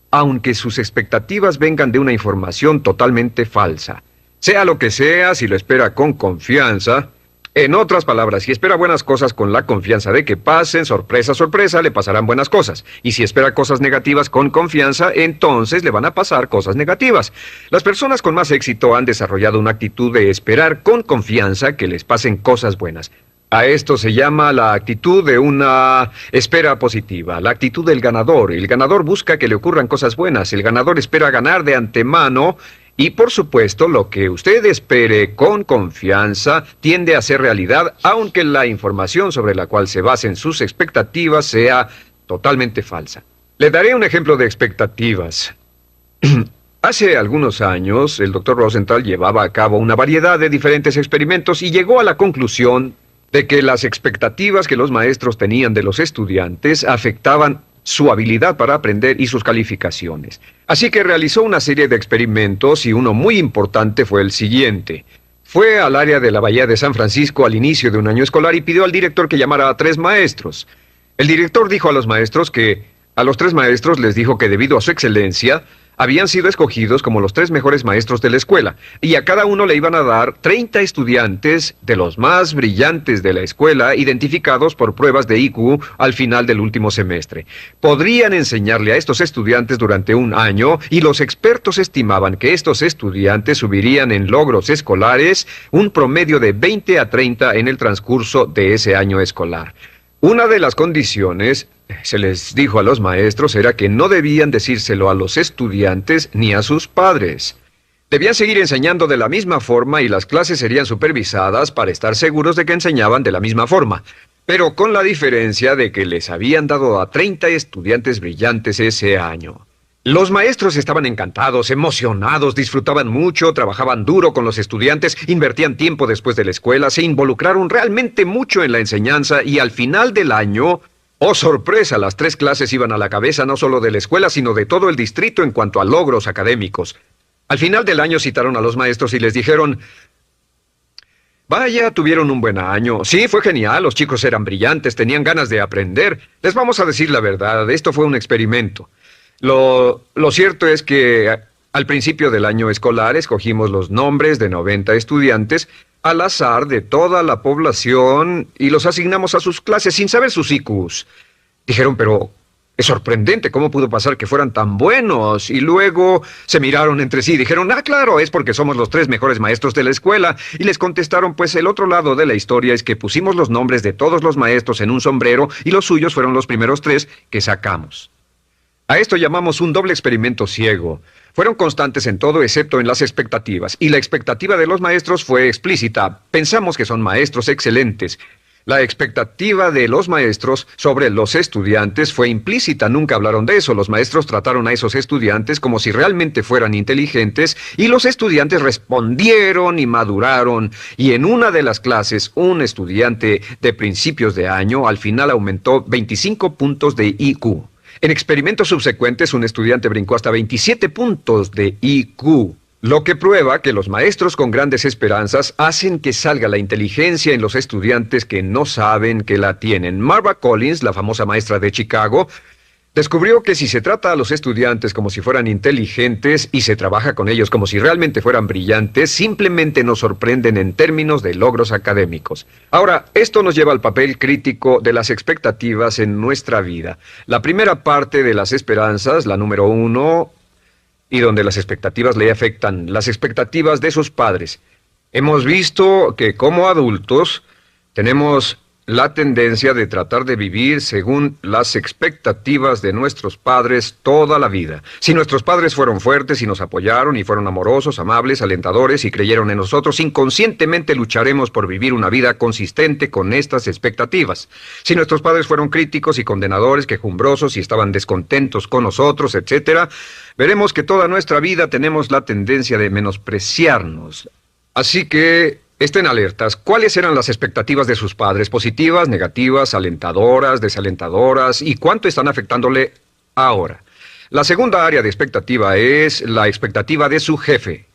Speaker 1: aunque sus expectativas vengan de una información totalmente falsa. Sea lo que sea, si lo espera con confianza. En otras palabras, si espera buenas cosas con la confianza de que pasen, sorpresa, sorpresa, le pasarán buenas cosas. Y si espera cosas negativas con confianza, entonces le van a pasar cosas negativas. Las personas con más éxito han desarrollado una actitud de esperar con confianza que les pasen cosas buenas. A esto se llama la actitud de una espera positiva, la actitud del ganador. El ganador busca que le ocurran cosas buenas, el ganador espera ganar de antemano. Y por supuesto, lo que usted espere con confianza tiende a ser realidad, aunque la información sobre la cual se basen sus expectativas sea totalmente falsa. Le daré un ejemplo de expectativas. Hace algunos años, el doctor Rosenthal llevaba a cabo una variedad de diferentes experimentos y llegó a la conclusión de que las expectativas que los maestros tenían de los estudiantes afectaban su habilidad para aprender y sus calificaciones. Así que realizó una serie de experimentos y uno muy importante fue el siguiente. Fue al área de la Bahía de San Francisco al inicio de un año escolar y pidió al director que llamara a 3 maestros. El director dijo a los maestros que, a los 3 maestros les dijo que debido a su excelencia, habían sido escogidos como los 3 mejores maestros de la escuela, y a cada uno le iban a dar 30 estudiantes de los más brillantes de la escuela, identificados por pruebas de IQ al final del último semestre. Podrían enseñarle a estos estudiantes durante un año, y los expertos estimaban que estos estudiantes subirían en logros escolares un promedio de 20 a 30 en el transcurso de ese año escolar. Una de las condiciones, se les dijo a los maestros, era que no debían decírselo a los estudiantes ni a sus padres. Debían seguir enseñando de la misma forma y las clases serían supervisadas para estar seguros de que enseñaban de la misma forma, pero con la diferencia de que les habían dado a 30 estudiantes brillantes ese año. Los maestros estaban encantados, emocionados, disfrutaban mucho, trabajaban duro con los estudiantes, invertían tiempo después de la escuela, se involucraron realmente mucho en la enseñanza y al final del año, ¡oh sorpresa!, las 3 clases iban a la cabeza no solo de la escuela, sino de todo el distrito en cuanto a logros académicos. Al final del año citaron a los maestros y les dijeron: vaya, tuvieron un buen año. Sí, fue genial, los chicos eran brillantes, tenían ganas de aprender. Les vamos a decir la verdad, esto fue un experimento. Lo cierto es que al principio del año escolar escogimos los nombres de 90 estudiantes al azar de toda la población y los asignamos a sus clases sin saber sus IQs. Dijeron, pero es sorprendente, ¿cómo pudo pasar que fueran tan buenos? Y luego se miraron entre sí y dijeron, claro, es porque somos los 3 mejores maestros de la escuela. Y les contestaron, pues el otro lado de la historia es que pusimos los nombres de todos los maestros en un sombrero y los suyos fueron los primeros 3 que sacamos. A esto llamamos un doble experimento ciego. Fueron constantes en todo excepto en las expectativas, y la expectativa de los maestros fue explícita. Pensamos que son maestros excelentes. La expectativa de los maestros sobre los estudiantes fue implícita, nunca hablaron de eso. Los maestros trataron a esos estudiantes como si realmente fueran inteligentes, y los estudiantes respondieron y maduraron. Y en una de las clases, un estudiante de principios de año al final aumentó 25 puntos de IQ. En experimentos subsecuentes, un estudiante brincó hasta 27 puntos de IQ, lo que prueba que los maestros con grandes esperanzas hacen que salga la inteligencia en los estudiantes que no saben que la tienen. Marva Collins, la famosa maestra de Chicago, descubrió que si se trata a los estudiantes como si fueran inteligentes y se trabaja con ellos como si realmente fueran brillantes, simplemente nos sorprenden en términos de logros académicos. Ahora, esto nos lleva al papel crítico de las expectativas en nuestra vida. La primera parte de las esperanzas, la número 1, y donde las expectativas le afectan, las expectativas de sus padres. Hemos visto que como adultos tenemos la tendencia de tratar de vivir según las expectativas de nuestros padres toda la vida. Si nuestros padres fueron fuertes y nos apoyaron y fueron amorosos, amables, alentadores y creyeron en nosotros, inconscientemente lucharemos por vivir una vida consistente con estas expectativas. Si nuestros padres fueron críticos y condenadores, quejumbrosos y estaban descontentos con nosotros, etc., veremos que toda nuestra vida tenemos la tendencia de menospreciarnos. Así que estén alertas. ¿Cuáles eran las expectativas de sus padres? ¿Positivas, negativas, alentadoras, desalentadoras? ¿Y cuánto están afectándole ahora? La segunda área de expectativa es la expectativa de su jefe.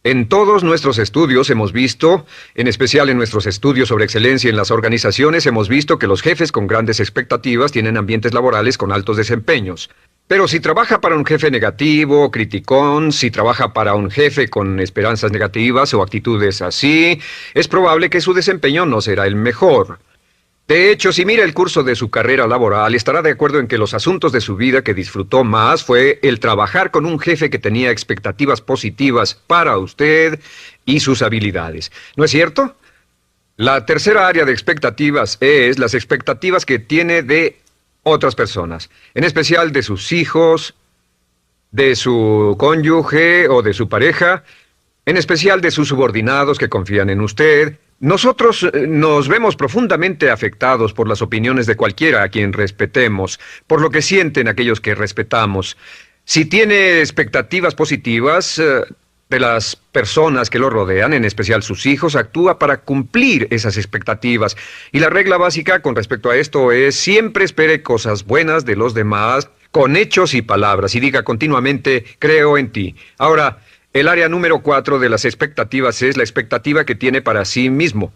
Speaker 1: En todos nuestros estudios hemos visto, en especial en nuestros estudios sobre excelencia en las organizaciones, hemos visto que los jefes con grandes expectativas tienen ambientes laborales con altos desempeños. Pero si trabaja para un jefe negativo, criticón, si trabaja para un jefe con esperanzas negativas o actitudes así, es probable que su desempeño no será el mejor. De hecho, si mira el curso de su carrera laboral, estará de acuerdo en que los asuntos de su vida que disfrutó más fue el trabajar con un jefe que tenía expectativas positivas para usted y sus habilidades. ¿No es cierto? La tercera área de expectativas es las expectativas que tiene de otras personas, en especial de sus hijos, de su cónyuge o de su pareja, en especial de sus subordinados que confían en usted. Nosotros nos vemos profundamente afectados por las opiniones de cualquiera a quien respetemos, por lo que sienten aquellos que respetamos. Si tiene expectativas positivas de las personas que lo rodean, en especial sus hijos, actúa para cumplir esas expectativas. Y la regla básica con respecto a esto es siempre espere cosas buenas de los demás con hechos y palabras y diga continuamente, creo en ti. Ahora, el área número 4 de las expectativas es la expectativa que tiene para sí mismo.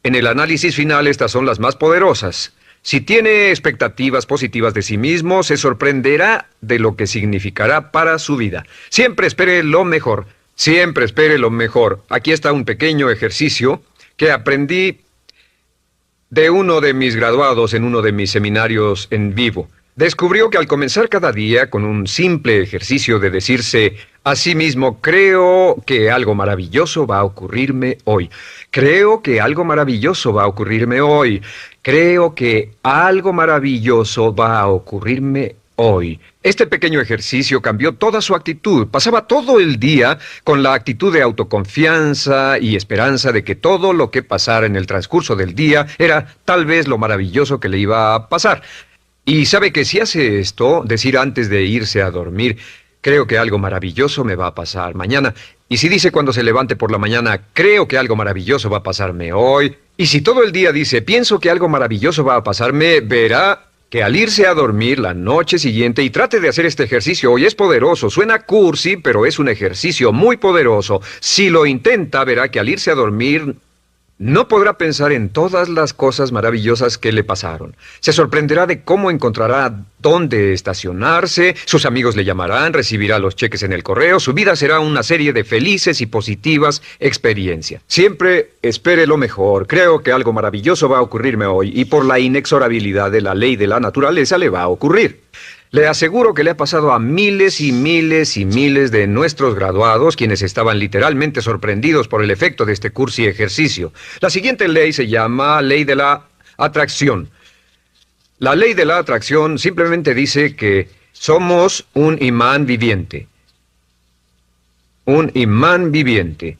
Speaker 1: En el análisis final estas son las más poderosas. Si tiene expectativas positivas de sí mismo, se sorprenderá de lo que significará para su vida. Siempre espere lo mejor. Siempre espere lo mejor. Aquí está un pequeño ejercicio que aprendí de uno de mis graduados en uno de mis seminarios en vivo. Descubrió que al comenzar cada día con un simple ejercicio de decirse a sí mismo, creo que algo maravilloso va a ocurrirme hoy. Creo que algo maravilloso va a ocurrirme hoy. Creo que algo maravilloso va a ocurrirme hoy. Este pequeño ejercicio cambió toda su actitud. Pasaba todo el día con la actitud de autoconfianza y esperanza de que todo lo que pasara en el transcurso del día era tal vez lo maravilloso que le iba a pasar. Y sabe que si hace esto, decir antes de irse a dormir, creo que algo maravilloso me va a pasar mañana. Y si dice cuando se levante por la mañana, creo que algo maravilloso va a pasarme hoy. Y si todo el día dice, pienso que algo maravilloso va a pasarme, verá que al irse a dormir la noche siguiente y trate de hacer este ejercicio hoy, es poderoso, suena cursi, pero es un ejercicio muy poderoso. Si lo intenta, verá que al irse a dormir no podrá pensar en todas las cosas maravillosas que le pasaron. Se sorprenderá de cómo encontrará dónde estacionarse, sus amigos le llamarán, recibirá los cheques en el correo, su vida será una serie de felices y positivas experiencias. Siempre espere lo mejor. Creo que algo maravilloso va a ocurrirme hoy y por la inexorabilidad de la ley de la naturaleza le va a ocurrir. Le aseguro que le ha pasado a miles y miles y miles de nuestros graduados, quienes estaban literalmente sorprendidos por el efecto de este cursi ejercicio. La siguiente ley se llama ley de la atracción. La ley de la atracción simplemente dice que somos un imán viviente. Un imán viviente.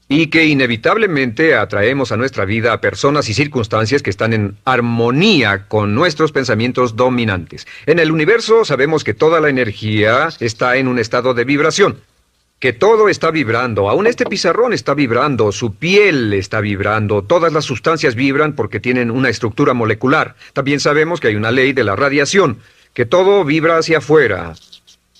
Speaker 1: Y que inevitablemente atraemos a nuestra vida a personas y circunstancias que están en armonía con nuestros pensamientos dominantes. En el universo sabemos que toda la energía está en un estado de vibración, que todo está vibrando, aún este pizarrón está vibrando, su piel está vibrando, todas las sustancias vibran porque tienen una estructura molecular. También sabemos que hay una ley de la radiación, que todo vibra hacia afuera.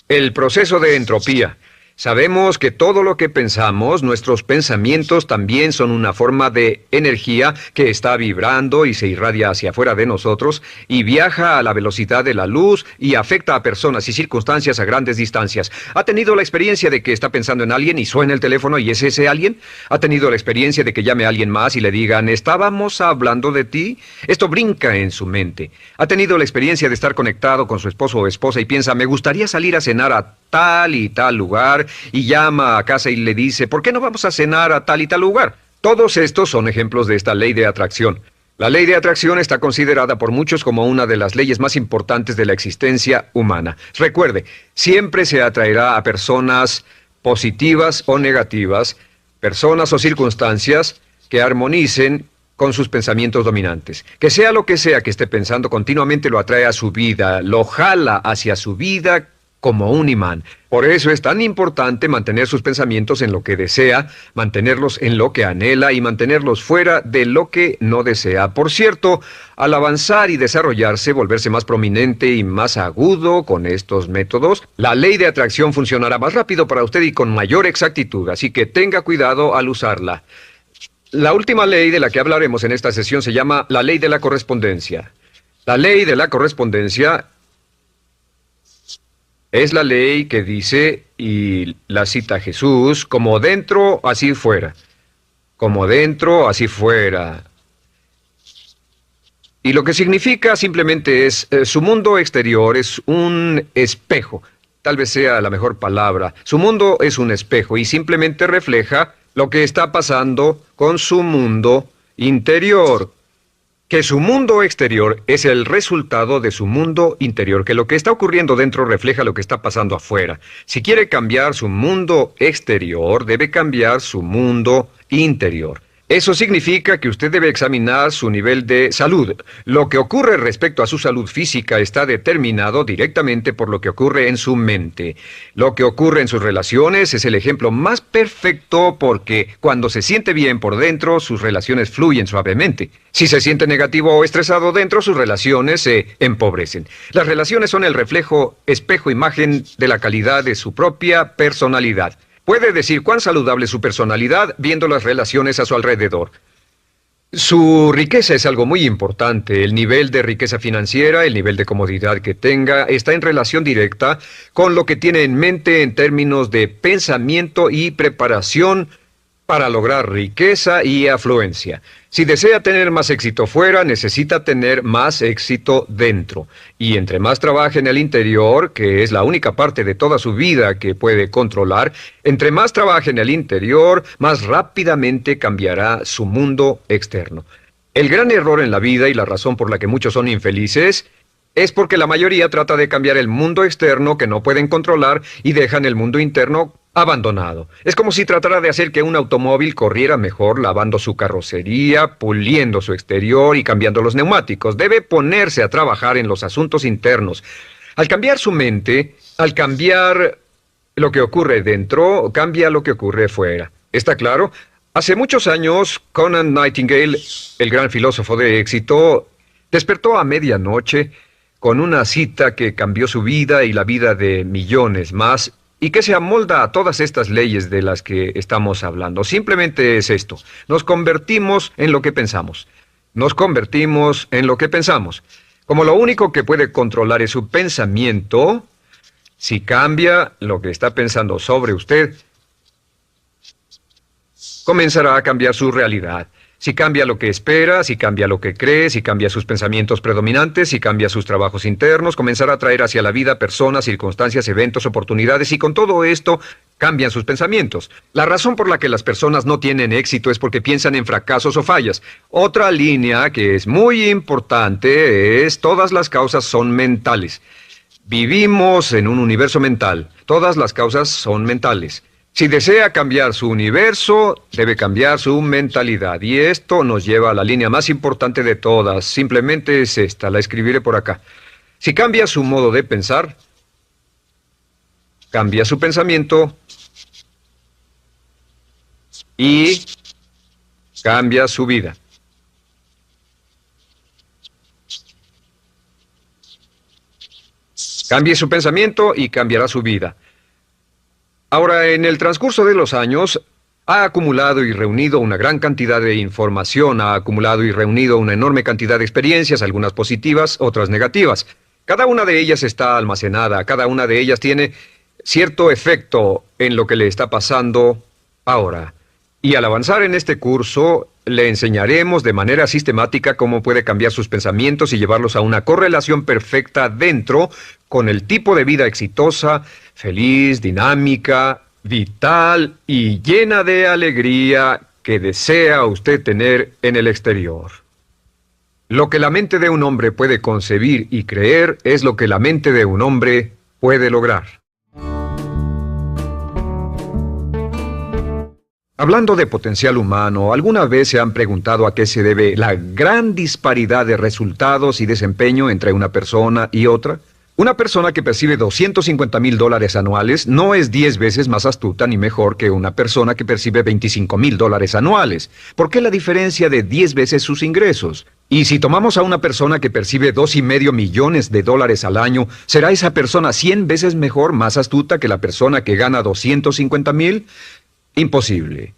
Speaker 1: El proceso de entropía. Sabemos que todo lo que pensamos, nuestros pensamientos también son una forma de energía que está vibrando y se irradia hacia afuera de nosotros y viaja a la velocidad de la luz y afecta a personas y circunstancias a grandes distancias. ¿Ha tenido la experiencia de que está pensando en alguien y suena el teléfono y es ese alguien? ¿Ha tenido la experiencia de que llame a alguien más y le digan, estábamos hablando de ti? Esto brinca en su mente. ¿Ha tenido la experiencia de estar conectado con su esposo o esposa y piensa, me gustaría salir a cenar a tal y tal lugar, y llama a casa y le dice, ¿por qué no vamos a cenar a tal y tal lugar? Todos estos son ejemplos de esta ley de atracción. La ley de atracción está considerada por muchos como una de las leyes más importantes de la existencia humana. Recuerde, siempre se atraerá a personas positivas o negativas, personas o circunstancias que armonicen con sus pensamientos dominantes. Que sea lo que sea que esté pensando, continuamente lo atrae a su vida, lo jala hacia su vida como un imán. Por eso es tan importante mantener sus pensamientos en lo que desea, mantenerlos en lo que anhela y mantenerlos fuera de lo que no desea. Por cierto, al avanzar y desarrollarse, volverse más prominente y más agudo con estos métodos, la ley de atracción funcionará más rápido para usted y con mayor exactitud, así que tenga cuidado al usarla. La última ley de la que hablaremos en esta sesión se llama la ley de la correspondencia. La ley de la correspondencia es la ley que dice, y la cita Jesús, como dentro, así fuera. Como dentro, así fuera. Y lo que significa simplemente es, su mundo exterior es un espejo. Tal vez sea la mejor palabra. Su mundo es un espejo y simplemente refleja lo que está pasando con su mundo interior. Que su mundo exterior es el resultado de su mundo interior, que lo que está ocurriendo dentro refleja lo que está pasando afuera. Si quiere cambiar su mundo exterior, debe cambiar su mundo interior. Eso significa que usted debe examinar su nivel de salud. Lo que ocurre respecto a su salud física está determinado directamente por lo que ocurre en su mente. Lo que ocurre en sus relaciones es el ejemplo más perfecto porque cuando se siente bien por dentro, sus relaciones fluyen suavemente. Si se siente negativo o estresado dentro, sus relaciones se empobrecen. Las relaciones son el reflejo, espejo, imagen de la calidad de su propia personalidad. Puede decir cuán saludable es su personalidad viendo las relaciones a su alrededor. Su riqueza es algo muy importante. El nivel de riqueza financiera, el nivel de comodidad que tenga, está en relación directa con lo que tiene en mente en términos de pensamiento y preparación para lograr riqueza y afluencia. Si desea tener más éxito fuera, necesita tener más éxito dentro. Y entre más trabaje en el interior, que es la única parte de toda su vida que puede controlar, entre más trabaje en el interior, más rápidamente cambiará su mundo externo. El gran error en la vida y la razón por la que muchos son infelices es porque la mayoría trata de cambiar el mundo externo que no pueden controlar y dejan el mundo interno abandonado. Es como si tratara de hacer que un automóvil corriera mejor lavando su carrocería, puliendo su exterior y cambiando los neumáticos. Debe ponerse a trabajar en los asuntos internos. Al cambiar su mente, al cambiar lo que ocurre dentro, cambia lo que ocurre fuera. ¿Está claro? Hace muchos años, Conant Nightingale, el gran filósofo de éxito, despertó a medianoche con una cita que cambió su vida y la vida de millones más, y que se amolda a todas estas leyes de las que estamos hablando. Simplemente es esto. Nos convertimos en lo que pensamos. Nos convertimos en lo que pensamos. Como lo único que puede controlar es su pensamiento, si cambia lo que está pensando sobre usted, comenzará a cambiar su realidad. Si cambia lo que espera, si cambia lo que cree, si cambia sus pensamientos predominantes, si cambia sus trabajos internos, comenzará a traer hacia la vida personas, circunstancias, eventos, oportunidades, y con todo esto cambian sus pensamientos. La razón por la que las personas no tienen éxito es porque piensan en fracasos o fallas. Otra línea que es muy importante es todas las causas son mentales. Vivimos en un universo mental. Todas las causas son mentales. Si desea cambiar su universo, debe cambiar su mentalidad. Y esto nos lleva a la línea más importante de todas. Simplemente es esta, la escribiré por acá. Si cambia su modo de pensar, cambia su pensamiento y cambia su vida. Cambie su pensamiento y cambiará su vida. Ahora, en el transcurso de los años, ha acumulado y reunido una gran cantidad de información, ha acumulado y reunido una enorme cantidad de experiencias, algunas positivas, otras negativas. Cada una de ellas está almacenada, cada una de ellas tiene cierto efecto en lo que le está pasando ahora. Y al avanzar en este curso, le enseñaremos de manera sistemática cómo puede cambiar sus pensamientos y llevarlos a una correlación perfecta dentro con el tipo de vida exitosa, feliz, dinámica, vital y llena de alegría que desea usted tener en el exterior. Lo que la mente de un hombre puede concebir y creer es lo que la mente de un hombre puede lograr. Hablando de potencial humano, ¿alguna vez se han preguntado a qué se debe la gran disparidad de resultados y desempeño entre una persona y otra? Una persona que percibe $250,000 anuales no es 10 veces más astuta ni mejor que una persona que percibe $25,000 anuales. ¿Por qué la diferencia de 10 veces sus ingresos? Y si tomamos a una persona que percibe $2,5 millones al año, ¿será esa persona 100 veces mejor, más astuta que la persona que gana $250,000? Imposible.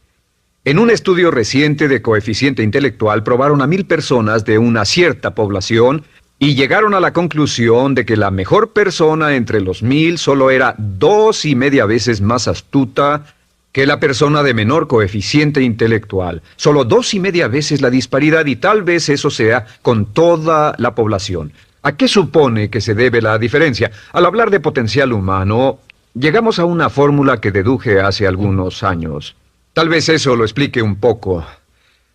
Speaker 1: En un estudio reciente de coeficiente intelectual probaron a 1,000 personas de una cierta población y llegaron a la conclusión de que la mejor persona entre los 1,000 solo era 2,5 veces más astuta que la persona de menor coeficiente intelectual. Solo 2,5 veces la disparidad, y tal vez eso sea con toda la población. ¿A qué supone que se debe la diferencia? Al hablar de potencial humano, llegamos a una fórmula que deduje hace algunos años. Tal vez eso lo explique un poco.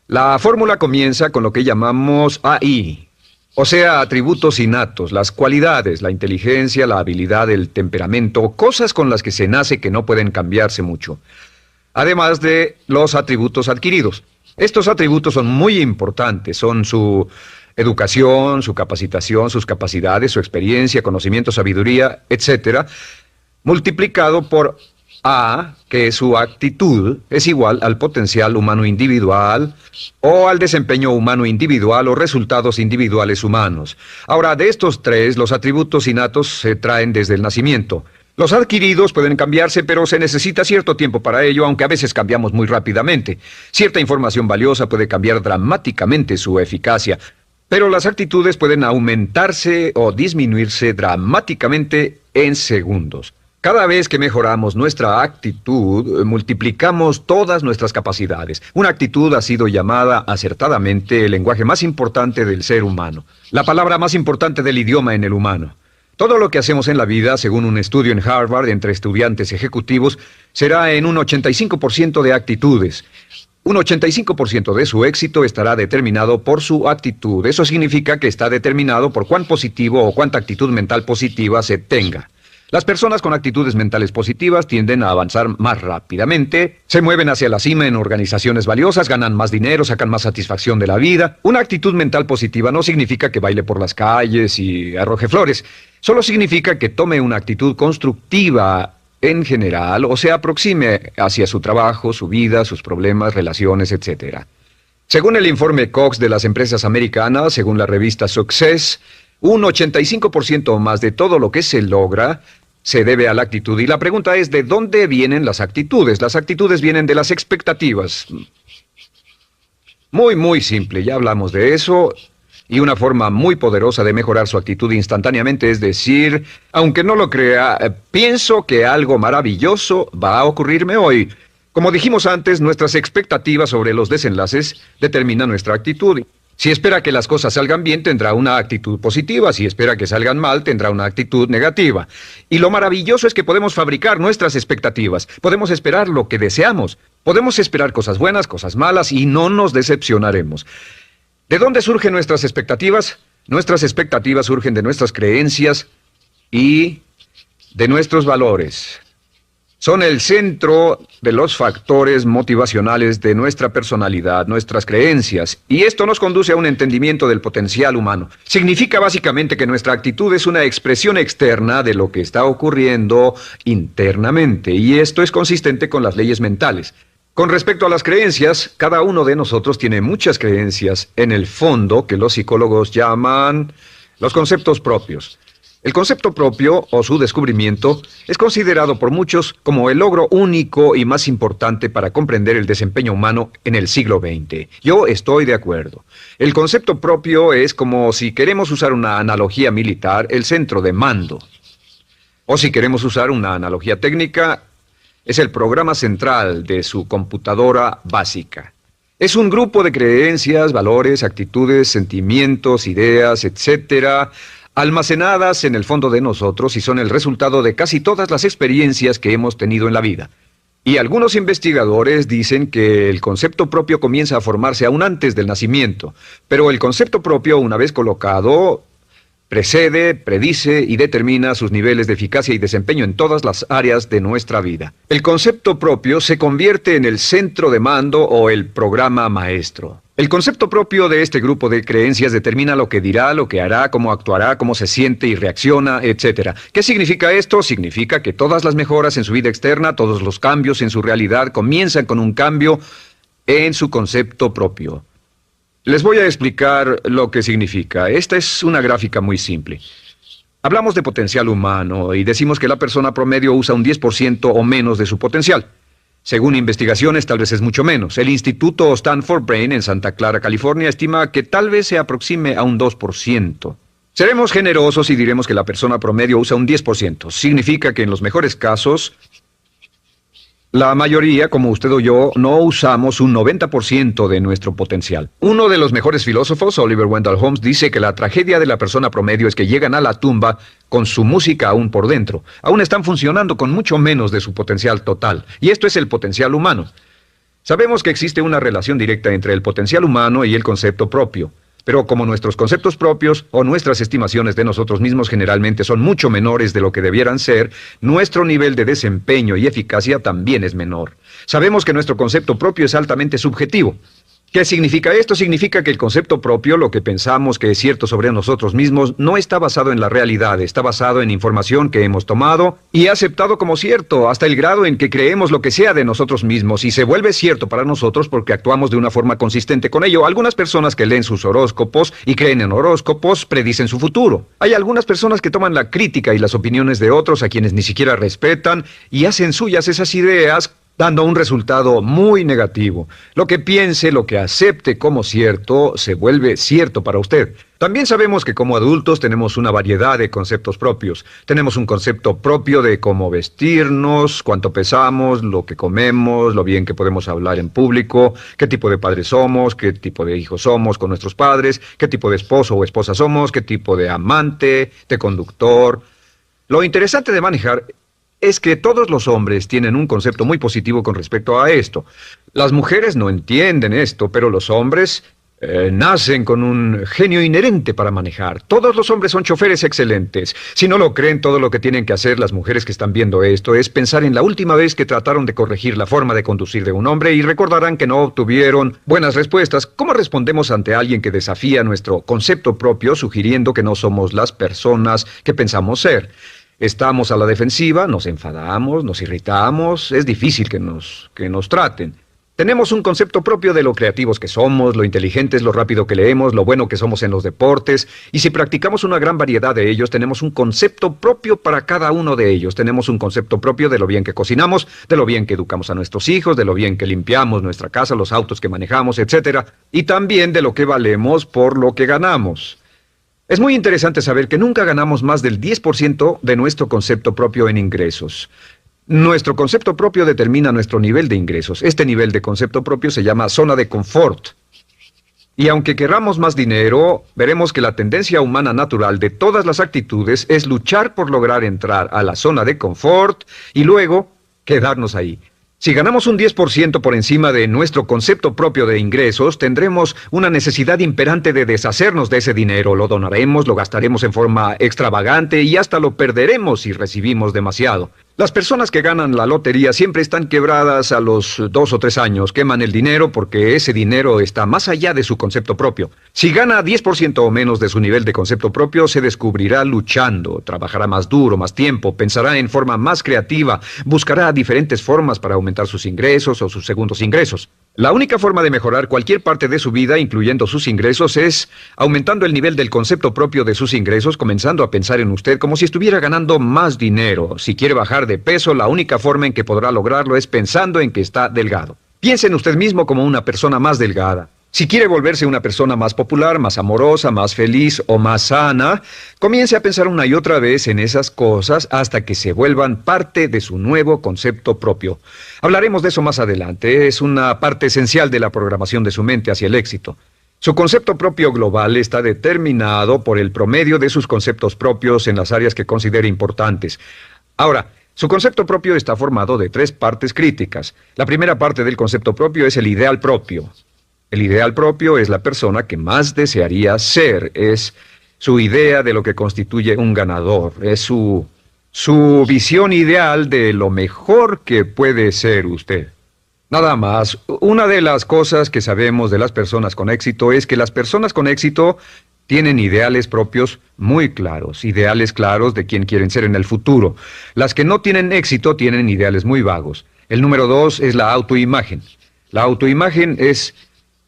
Speaker 1: La fórmula comienza con lo que llamamos AI, o sea, atributos innatos, las cualidades, la inteligencia, la habilidad, el temperamento, cosas con las que se nace que no pueden cambiarse mucho. Además de los atributos adquiridos. Estos atributos son muy importantes, son su educación, su capacitación, sus capacidades, su experiencia, conocimiento, sabiduría, etc., multiplicado por A, que es su actitud, es igual al potencial humano individual o al desempeño humano individual o resultados individuales humanos. Ahora, de estos tres, los atributos innatos se traen desde el nacimiento. Los adquiridos pueden cambiarse, pero se necesita cierto tiempo para ello, aunque a veces cambiamos muy rápidamente. Cierta información valiosa puede cambiar dramáticamente su eficacia, pero las actitudes pueden aumentarse o disminuirse dramáticamente en segundos. Cada vez que mejoramos nuestra actitud, multiplicamos todas nuestras capacidades. Una actitud ha sido llamada acertadamente el lenguaje más importante del ser humano, la palabra más importante del idioma en el humano. Todo lo que hacemos en la vida, según un estudio en Harvard entre estudiantes ejecutivos, será en un 85% de actitudes. Un 85% de su éxito estará determinado por su actitud. Eso significa que está determinado por cuán positivo o cuánta actitud mental positiva se tenga. Las personas con actitudes mentales positivas tienden a avanzar más rápidamente, se mueven hacia la cima en organizaciones valiosas, ganan más dinero, sacan más satisfacción de la vida. Una actitud mental positiva no significa que baile por las calles y arroje flores. Solo significa que tome una actitud constructiva en general o se aproxime hacia su trabajo, su vida, sus problemas, relaciones, etc. Según el informe Cox de las empresas americanas, según la revista Success, un 85% más de todo lo que se logra se debe a la actitud. Y la pregunta es, ¿de dónde vienen las actitudes? Las actitudes vienen de las expectativas. Muy simple, ya hablamos de eso. Y una forma muy poderosa de mejorar su actitud instantáneamente es decir, aunque no lo crea, pienso que algo maravilloso va a ocurrirme hoy. Como dijimos antes, nuestras expectativas sobre los desenlaces determinan nuestra actitud. Si espera que las cosas salgan bien, tendrá una actitud positiva. Si espera que salgan mal, tendrá una actitud negativa. Y lo maravilloso es que podemos fabricar nuestras expectativas. Podemos esperar lo que deseamos. Podemos esperar cosas buenas, cosas malas, y no nos decepcionaremos. ¿De dónde surgen nuestras expectativas? Nuestras expectativas surgen de nuestras creencias y de nuestros valores. Son el centro de los factores motivacionales de nuestra personalidad, nuestras creencias, y esto nos conduce a un entendimiento del potencial humano. Significa básicamente que nuestra actitud es una expresión externa de lo que está ocurriendo internamente, y esto es consistente con las leyes mentales. Con respecto a las creencias, cada uno de nosotros tiene muchas creencias en el fondo que los psicólogos llaman los conceptos propios. El concepto propio, o su descubrimiento, es considerado por muchos como el logro único y más importante para comprender el desempeño humano en el siglo XX. Yo estoy de acuerdo. El concepto propio es como, si queremos usar una analogía militar, el centro de mando. O si queremos usar una analogía técnica, es el programa central de su computadora básica. Es un grupo de creencias, valores, actitudes, sentimientos, ideas, etcétera, almacenadas en el fondo de nosotros y son el resultado de casi todas las experiencias que hemos tenido en la vida. Y algunos investigadores dicen que el concepto propio comienza a formarse aún antes del nacimiento, pero el concepto propio, una vez colocado, precede, predice y determina sus niveles de eficacia y desempeño en todas las áreas de nuestra vida. El concepto propio se convierte en el centro de mando o el programa maestro. El concepto propio de este grupo de creencias determina lo que dirá, lo que hará, cómo actuará, cómo se siente y reacciona, etc. ¿Qué significa esto? Significa que todas las mejoras en su vida externa, todos los cambios en su realidad comienzan con un cambio en su concepto propio. Les voy a explicar lo que significa. Esta es una gráfica muy simple. Hablamos de potencial humano y decimos que la persona promedio usa un 10% o menos de su potencial. Según investigaciones, tal vez es mucho menos. El Instituto Stanford Brain en Santa Clara, California, estima que tal vez se aproxime a un 2%. Seremos generosos y diremos que la persona promedio usa un 10%. Significa que en los mejores casos, la mayoría, como usted o yo, no usamos un 90% de nuestro potencial. Uno de los mejores filósofos, Oliver Wendell Holmes, dice que la tragedia de la persona promedio es que llegan a la tumba con su música aún por dentro. Aún están funcionando con mucho menos de su potencial total. Y esto es el potencial humano. Sabemos que existe una relación directa entre el potencial humano y el concepto propio. Pero como nuestros conceptos propios o nuestras estimaciones de nosotros mismos generalmente son mucho menores de lo que debieran ser, nuestro nivel de desempeño y eficacia también es menor. Sabemos que nuestro concepto propio es altamente subjetivo. ¿Qué significa esto? Significa que el concepto propio, lo que pensamos que es cierto sobre nosotros mismos, no está basado en la realidad, está basado en información que hemos tomado y aceptado como cierto, hasta el grado en que creemos lo que sea de nosotros mismos y se vuelve cierto para nosotros porque actuamos de una forma consistente con ello. Algunas personas que leen sus horóscopos y creen en horóscopos predicen su futuro. Hay algunas personas que toman la crítica y las opiniones de otros a quienes ni siquiera respetan y hacen suyas esas ideas, dando un resultado muy negativo. Lo que piense, lo que acepte como cierto, se vuelve cierto para usted. También sabemos que como adultos tenemos una variedad de conceptos propios. Tenemos un concepto propio de cómo vestirnos, cuánto pesamos, lo que comemos, lo bien que podemos hablar en público, qué tipo de padres somos, qué tipo de hijos somos con nuestros padres, qué tipo de esposo o esposa somos, qué tipo de amante, de conductor. Lo interesante de manejar es que todos los hombres tienen un concepto muy positivo con respecto a esto. Las mujeres no entienden esto, pero los hombres nacen con un genio inherente para manejar. Todos los hombres son choferes excelentes. Si no lo creen, todo lo que tienen que hacer las mujeres que están viendo esto es pensar en la última vez que trataron de corregir la forma de conducir de un hombre y recordarán que no obtuvieron buenas respuestas. ¿Cómo respondemos ante alguien que desafía nuestro concepto propio, sugiriendo que no somos las personas que pensamos ser? Estamos a la defensiva, nos enfadamos, nos irritamos, es difícil que nos traten. Tenemos un concepto propio de lo creativos que somos, lo inteligentes, lo rápido que leemos, lo bueno que somos en los deportes, y si practicamos una gran variedad de ellos, tenemos un concepto propio para cada uno de ellos. Tenemos un concepto propio de lo bien que cocinamos, de lo bien que educamos a nuestros hijos, de lo bien que limpiamos nuestra casa, los autos que manejamos, etc. Y también de lo que valemos por lo que ganamos. Es muy interesante saber que nunca ganamos más del 10% de nuestro concepto propio en ingresos. Nuestro concepto propio determina nuestro nivel de ingresos. Este nivel de concepto propio se llama zona de confort. Y aunque querramos más dinero, veremos que la tendencia humana natural de todas las actitudes es luchar por lograr entrar a la zona de confort y luego quedarnos ahí. Si ganamos un 10% por encima de nuestro concepto propio de ingresos, tendremos una necesidad imperante de deshacernos de ese dinero. Lo donaremos, lo gastaremos en forma extravagante y hasta lo perderemos si recibimos demasiado. Las personas que ganan la lotería siempre están quebradas a los 2 o 3 años. Queman el dinero porque ese dinero está más allá de su concepto propio. Si gana 10% o menos de su nivel de concepto propio, se descubrirá luchando, trabajará más duro, más tiempo, pensará en forma más creativa, buscará diferentes formas para aumentar sus ingresos o sus segundos ingresos. La única forma de mejorar cualquier parte de su vida, incluyendo sus ingresos, es aumentando el nivel del concepto propio de sus ingresos, comenzando a pensar en usted como si estuviera ganando más dinero. Si quiere bajar de peso, la única forma en que podrá lograrlo es pensando en que está delgado. Piense en usted mismo como una persona más delgada. Si quiere volverse una persona más popular, más amorosa, más feliz o más sana, comience a pensar una y otra vez en esas cosas hasta que se vuelvan parte de su nuevo concepto propio. Hablaremos de eso más adelante. Es una parte esencial de la programación de su mente hacia el éxito. Su concepto propio global está determinado por el promedio de sus conceptos propios en las áreas que considere importantes. Ahora, su concepto propio está formado de 3 partes críticas. La primera parte del concepto propio es el ideal propio. El ideal propio es la persona que más desearía ser, es su idea de lo que constituye un ganador, es su visión ideal de lo mejor que puede ser usted. Nada más, una de las cosas que sabemos de las personas con éxito es que las personas con éxito tienen ideales propios muy claros, ideales claros de quién quieren ser en el futuro. Las que no tienen éxito tienen ideales muy vagos. El número 2 es la autoimagen. La autoimagen es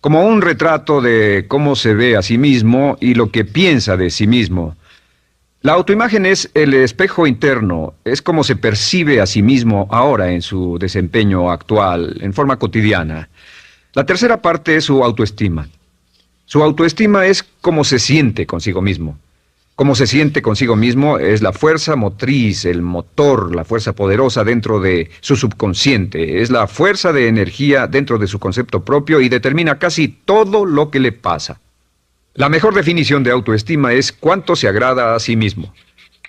Speaker 1: como un retrato de cómo se ve a sí mismo y lo que piensa de sí mismo. La autoimagen es el espejo interno, es como se percibe a sí mismo ahora en su desempeño actual, en forma cotidiana. La tercera parte es su autoestima. Su autoestima es cómo se siente consigo mismo. Cómo se siente consigo mismo es la fuerza motriz, el motor, la fuerza poderosa dentro de su subconsciente. Es la fuerza de energía dentro de su concepto propio y determina casi todo lo que le pasa. La mejor definición de autoestima es cuánto se agrada a sí mismo.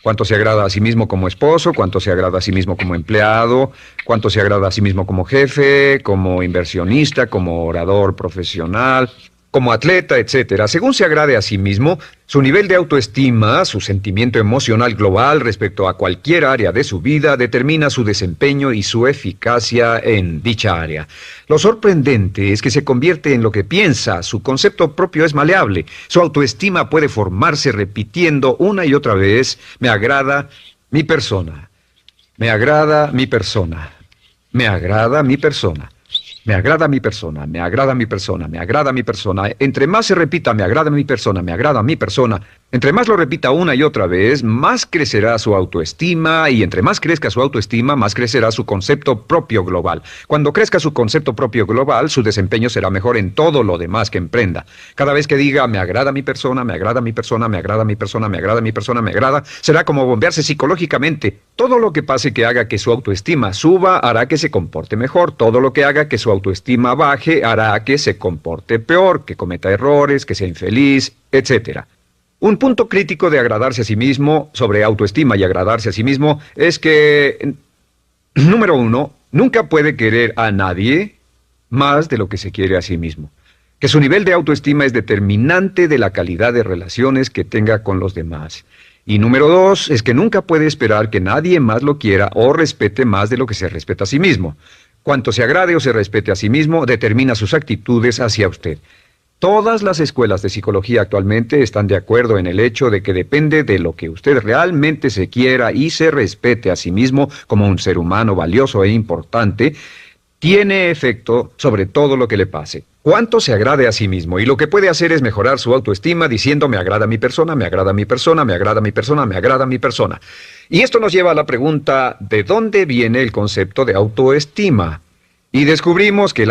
Speaker 1: Cuánto se agrada a sí mismo como esposo, cuánto se agrada a sí mismo como empleado, cuánto se agrada a sí mismo como jefe, como inversionista, como orador profesional, como atleta, etcétera. Según se agrade a sí mismo, su nivel de autoestima, su sentimiento emocional global respecto a cualquier área de su vida, determina su desempeño y su eficacia en dicha área. Lo sorprendente es que se convierte en lo que piensa. Su concepto propio es maleable. Su autoestima puede formarse repitiendo una y otra vez: me agrada mi persona. Me agrada mi persona. Me agrada mi persona. Me agrada mi persona, me agrada mi persona, me agrada mi persona. Entre más se repita, me agrada mi persona, me agrada mi persona, entre más lo repita una y otra vez, más crecerá su autoestima, y entre más crezca su autoestima, más crecerá su concepto propio global. Cuando crezca su concepto propio global, su desempeño será mejor en todo lo demás que emprenda. Cada vez que diga, me agrada mi persona, me agrada mi persona, me agrada mi persona, me agrada mi persona, me agrada, será como bombearse psicológicamente. Todo lo que pase que haga que su autoestima suba, hará que se comporte mejor. Todo lo que haga que su autoestima baje, hará que se comporte peor, que cometa errores, que sea infeliz, etc. Un punto crítico de agradarse a sí mismo, sobre autoestima y agradarse a sí mismo, es que, número 1, nunca puede querer a nadie más de lo que se quiere a sí mismo. Que su nivel de autoestima es determinante de la calidad de relaciones que tenga con los demás. Y número 2, es que nunca puede esperar que nadie más lo quiera o respete más de lo que se respeta a sí mismo. Cuanto se agrade o se respete a sí mismo, determina sus actitudes hacia usted. Todas las escuelas de psicología actualmente están de acuerdo en el hecho de que depende de lo que usted realmente se quiera y se respete a sí mismo como un ser humano valioso e importante, tiene efecto sobre todo lo que le pase. Cuánto se agrade a sí mismo, y lo que puede hacer es mejorar su autoestima diciendo me agrada mi persona, me agrada mi persona, me agrada mi persona, me agrada mi persona. Y esto nos lleva a la pregunta, ¿de dónde viene el concepto de autoestima? Y descubrimos que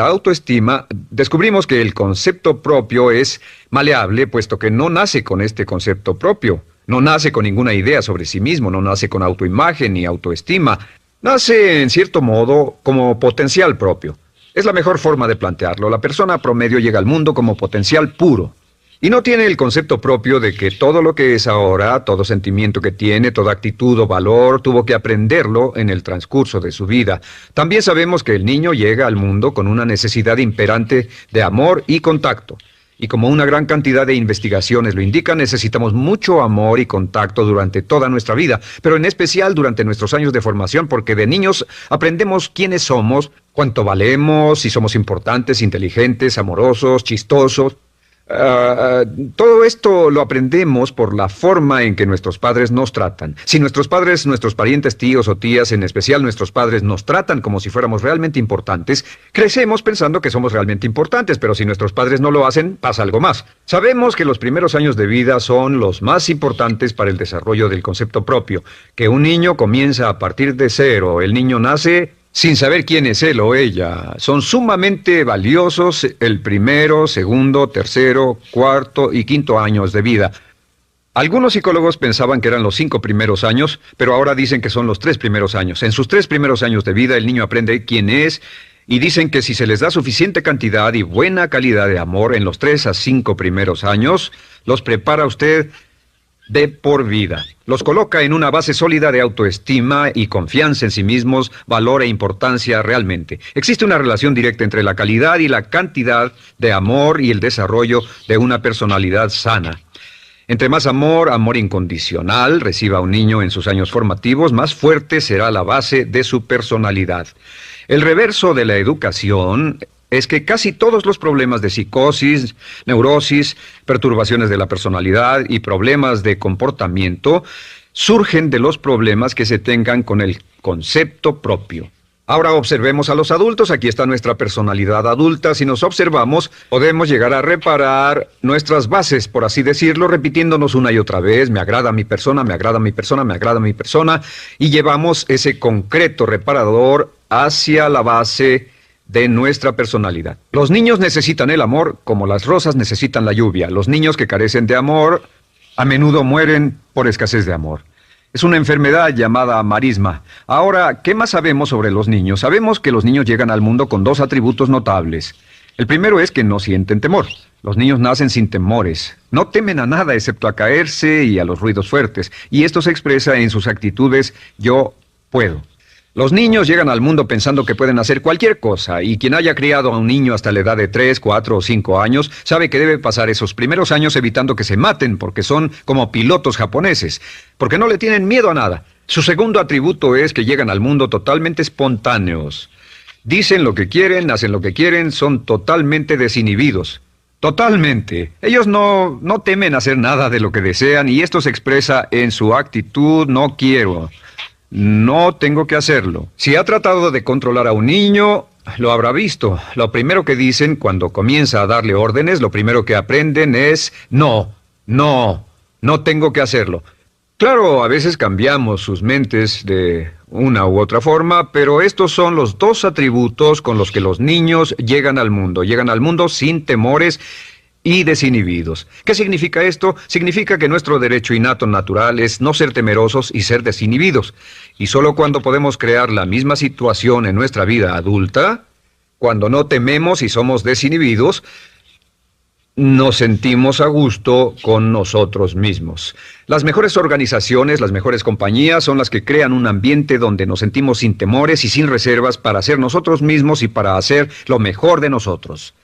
Speaker 1: el concepto propio es maleable, puesto que no nace con este concepto propio, no nace con ninguna idea sobre sí mismo, no nace con autoimagen ni autoestima, nace en cierto modo como potencial propio. Es la mejor forma de plantearlo. La persona promedio llega al mundo como potencial puro. Y no tiene el concepto propio de que todo lo que es ahora, todo sentimiento que tiene, toda actitud o valor, tuvo que aprenderlo en el transcurso de su vida. También sabemos que el niño llega al mundo con una necesidad imperante de amor y contacto. Y como una gran cantidad de investigaciones lo indican, necesitamos mucho amor y contacto durante toda nuestra vida, pero en especial durante nuestros años de formación, porque de niños aprendemos quiénes somos, cuánto valemos, si somos importantes, inteligentes, amorosos, chistosos. Todo esto lo aprendemos por la forma en que nuestros padres nos tratan. Si nuestros padres, nuestros parientes, tíos o tías, en especial nuestros padres, nos tratan como si fuéramos realmente importantes, crecemos pensando que somos realmente importantes, pero si nuestros padres no lo hacen, pasa algo más. Sabemos que los primeros años de vida son los más importantes para el desarrollo del concepto propio, que un niño comienza a partir de cero. El niño nace sin saber quién es él o ella. Son sumamente valiosos el primero, segundo, tercero, cuarto y quinto años de vida. Algunos psicólogos pensaban que eran los 5 primeros años, pero ahora dicen que son los 3 primeros años. En sus 3 primeros años de vida el niño aprende quién es y dicen que si se les da suficiente cantidad y buena calidad de amor en los 3 a 5 primeros años, los prepara usted de por vida. Los coloca en una base sólida de autoestima y confianza en sí mismos, valor e importancia realmente. Existe una relación directa entre la calidad y la cantidad de amor y el desarrollo de una personalidad sana. Entre más amor, amor incondicional, reciba un niño en sus años formativos, más fuerte será la base de su personalidad. El reverso de la educación es que casi todos los problemas de psicosis, neurosis, perturbaciones de la personalidad y problemas de comportamiento surgen de los problemas que se tengan con el concepto propio. Ahora observemos a los adultos. Aquí está nuestra personalidad adulta. Si nos observamos, podemos llegar a reparar nuestras bases, por así decirlo, repitiéndonos una y otra vez: me agrada mi persona, me agrada mi persona, me agrada mi persona, y llevamos ese concreto reparador hacia la base de nuestra personalidad. Los niños necesitan el amor como las rosas necesitan la lluvia. Los niños que carecen de amor a menudo mueren por escasez de amor. Es una enfermedad llamada marisma. Ahora, ¿qué más sabemos sobre los niños? Sabemos que los niños llegan al mundo con 2 atributos notables. El primero es que no sienten temor. Los niños nacen sin temores. No temen a nada excepto a caerse y a los ruidos fuertes. Y esto se expresa en sus actitudes: yo puedo. Los niños llegan al mundo pensando que pueden hacer cualquier cosa, y quien haya criado a un niño hasta la edad de 3, 4 o 5 años sabe que debe pasar esos primeros años evitando que se maten, porque son como pilotos japoneses, porque no le tienen miedo a nada. Su segundo atributo es que llegan al mundo totalmente espontáneos. Dicen lo que quieren, hacen lo que quieren, son totalmente desinhibidos. Totalmente. Ellos no temen hacer nada de lo que desean, y esto se expresa en su actitud: no quiero. No tengo que hacerlo. Si ha tratado de controlar a un niño, lo habrá visto. Lo primero que dicen cuando comienza a darle órdenes, lo primero que aprenden es: no tengo que hacerlo. Claro, a veces cambiamos sus mentes de una u otra forma, pero estos son los 2 atributos con los que los niños llegan al mundo. Llegan al mundo sin temores y desinhibidos. ¿Qué significa esto? Significa que nuestro derecho innato natural es no ser temerosos y ser desinhibidos. Y solo cuando podemos crear la misma situación en nuestra vida adulta, cuando no tememos y somos desinhibidos, nos sentimos a gusto con nosotros mismos. Las mejores organizaciones, las mejores compañías son las que crean un ambiente donde nos sentimos sin temores y sin reservas para ser nosotros mismos y para hacer lo mejor de nosotros.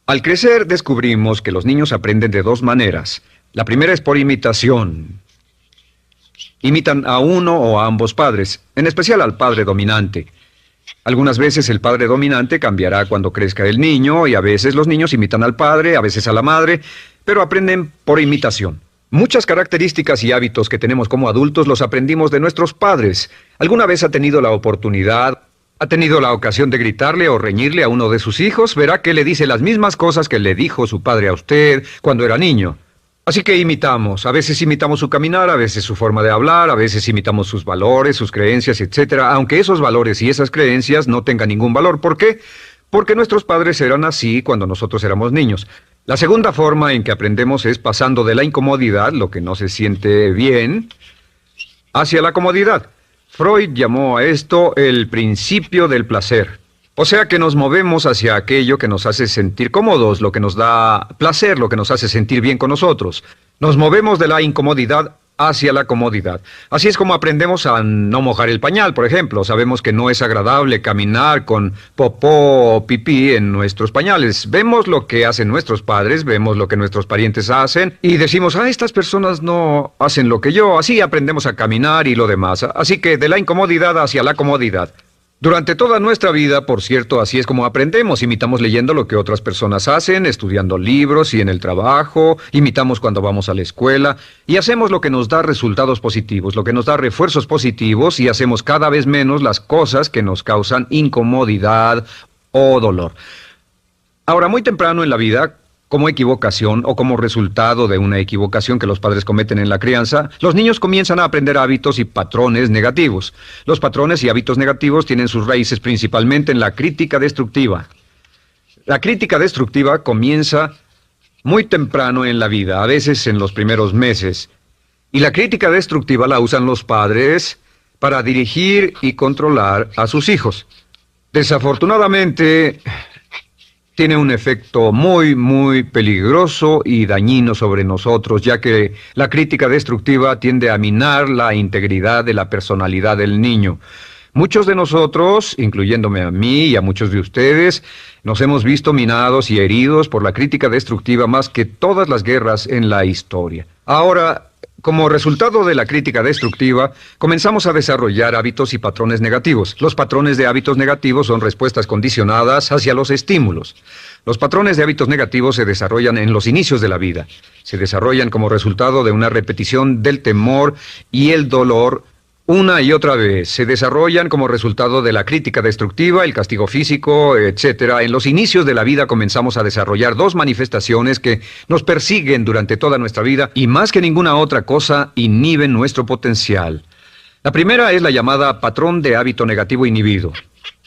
Speaker 1: Al crecer descubrimos que los niños aprenden de 2 maneras. La primera es por imitación. Imitan a uno o a ambos padres, en especial al padre dominante. Algunas veces el padre dominante cambiará cuando crezca el niño, y a veces los niños imitan al padre, a veces a la madre, pero aprenden por imitación. Muchas características y hábitos que tenemos como adultos los aprendimos de nuestros padres. ¿Alguna vez ha tenido la ocasión de gritarle o reñirle a uno de sus hijos? Verá que le dice las mismas cosas que le dijo su padre a usted cuando era niño. Así que imitamos. A veces imitamos su caminar, a veces su forma de hablar, a veces imitamos sus valores, sus creencias, etc. Aunque esos valores y esas creencias no tengan ningún valor. ¿Por qué? Porque nuestros padres eran así cuando nosotros éramos niños. La segunda forma en que aprendemos es pasando de la incomodidad, lo que no se siente bien, hacia la comodidad. Freud llamó a esto el principio del placer. O sea que nos movemos hacia aquello que nos hace sentir cómodos, lo que nos da placer, lo que nos hace sentir bien con nosotros. Nos movemos de la incomodidad hacia la comodidad. Así es como aprendemos a no mojar el pañal, por ejemplo. Sabemos que no es agradable caminar con popó o pipí en nuestros pañales. Vemos lo que hacen nuestros padres, vemos lo que nuestros parientes hacen y decimos: estas personas no hacen lo que yo. Así aprendemos a caminar y lo demás. Así que de la incomodidad hacia la comodidad. Durante toda nuestra vida, por cierto, así es como aprendemos. Imitamos leyendo lo que otras personas hacen, estudiando libros y en el trabajo, imitamos cuando vamos a la escuela y hacemos lo que nos da resultados positivos, lo que nos da refuerzos positivos y hacemos cada vez menos las cosas que nos causan incomodidad o dolor. Ahora, muy temprano en la vida, como equivocación o como resultado de una equivocación que los padres cometen en la crianza, los niños comienzan a aprender hábitos y patrones negativos. Los patrones y hábitos negativos tienen sus raíces principalmente en la crítica destructiva. La crítica destructiva comienza muy temprano en la vida, a veces en los primeros meses. Y la crítica destructiva la usan los padres para dirigir y controlar a sus hijos. Desafortunadamente, tiene un efecto muy peligroso y dañino sobre nosotros, ya que la crítica destructiva tiende a minar la integridad de la personalidad del niño. Muchos de nosotros, incluyéndome a mí y a muchos de ustedes, nos hemos visto minados y heridos por la crítica destructiva más que todas las guerras en la historia. Ahora, como resultado de la crítica destructiva, comenzamos a desarrollar hábitos y patrones negativos. Los patrones de hábitos negativos son respuestas condicionadas hacia los estímulos. Los patrones de hábitos negativos se desarrollan en los inicios de la vida. Se desarrollan como resultado de una repetición del temor y el dolor una y otra vez. Se desarrollan como resultado de la crítica destructiva, el castigo físico, etc. En los inicios de la vida comenzamos a desarrollar dos manifestaciones que nos persiguen durante toda nuestra vida y más que ninguna otra cosa inhiben nuestro potencial. La primera es la llamada patrón de hábito negativo inhibido.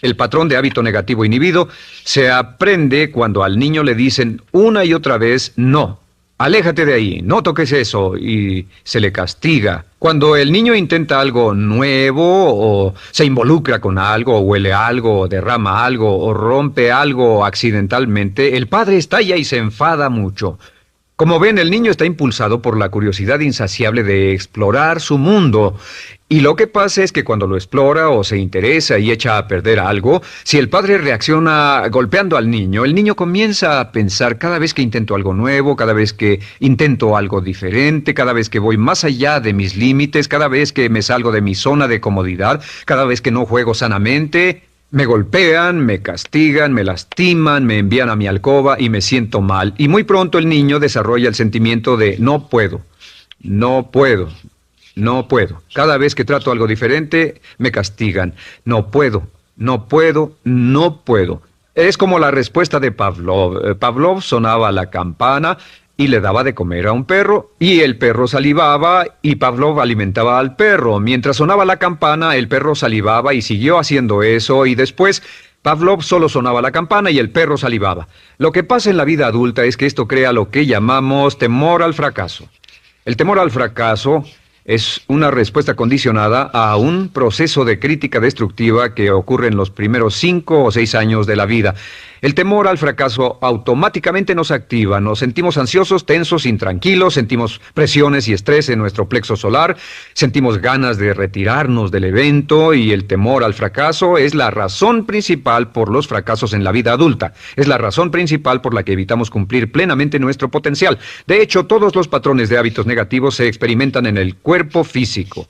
Speaker 1: El patrón de hábito negativo inhibido se aprende cuando al niño le dicen una y otra vez no. Aléjate de ahí, no toques eso, y se le castiga. Cuando el niño intenta algo nuevo, o se involucra con algo, o huele algo, o derrama algo, o rompe algo accidentalmente, el padre estalla y se enfada mucho. Como ven, el niño está impulsado por la curiosidad insaciable de explorar su mundo. Y lo que pasa es que cuando lo explora o se interesa y echa a perder algo, si el padre reacciona golpeando al niño, el niño comienza a pensar cada vez que intento algo nuevo, cada vez que intento algo diferente, cada vez que voy más allá de mis límites, cada vez que me salgo de mi zona de comodidad, cada vez que no juego sanamente, me golpean, me castigan, me lastiman, me envían a mi alcoba y me siento mal. Y muy pronto el niño desarrolla el sentimiento de no puedo, no puedo. No puedo. Cada vez que trato algo diferente, me castigan. No puedo, no puedo, no puedo. Es como la respuesta de Pavlov. Pavlov sonaba la campana y le daba de comer a un perro, y el perro salivaba, y Pavlov alimentaba al perro. Mientras sonaba la campana, el perro salivaba y siguió haciendo eso, y después Pavlov solo sonaba la campana y el perro salivaba. Lo que pasa en la vida adulta es que esto crea lo que llamamos temor al fracaso. El temor al fracaso es una respuesta condicionada a un proceso de crítica destructiva que ocurre en los primeros 5 o 6 años de la vida. El temor al fracaso automáticamente nos activa, nos sentimos ansiosos, tensos, intranquilos, sentimos presiones y estrés en nuestro plexo solar, sentimos ganas de retirarnos del evento y el temor al fracaso es la razón principal por los fracasos en la vida adulta. Es la razón principal por la que evitamos cumplir plenamente nuestro potencial. De hecho, todos los patrones de hábitos negativos se experimentan en el cuerpo físico.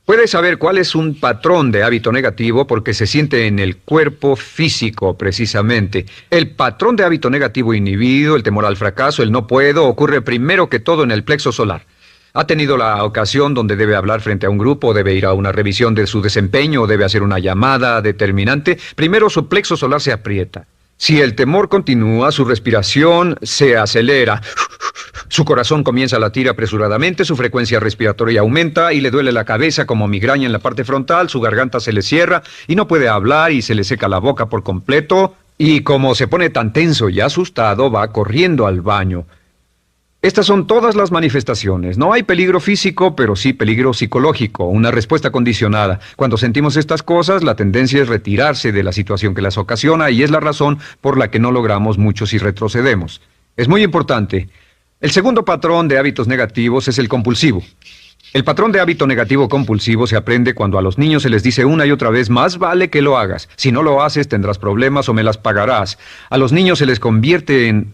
Speaker 1: Puedes saber cuál es un patrón de hábito negativo porque se siente en el cuerpo físico, precisamente. El patrón de hábito negativo inhibido, el temor al fracaso, el no puedo, ocurre primero que todo en el plexo solar. ¿Ha tenido la ocasión donde debe hablar frente a un grupo, debe ir a una revisión de su desempeño o debe hacer una llamada determinante? Primero su plexo solar se aprieta. Si el temor continúa, su respiración se acelera. Su corazón comienza a latir apresuradamente, su frecuencia respiratoria aumenta y le duele la cabeza como migraña en la parte frontal, su garganta se le cierra y no puede hablar y se le seca la boca por completo. Y como se pone tan tenso y asustado, va corriendo al baño. Estas son todas las manifestaciones. No hay peligro físico, pero sí peligro psicológico, una respuesta condicionada. Cuando sentimos estas cosas, la tendencia es retirarse de la situación que las ocasiona y es la razón por la que no logramos mucho si retrocedemos. Es muy importante. El segundo patrón de hábitos negativos es el compulsivo. El patrón de hábito negativo compulsivo se aprende cuando a los niños se les dice una y otra vez, más vale que lo hagas. Si no lo haces, tendrás problemas o me las pagarás. A los niños se les convierte en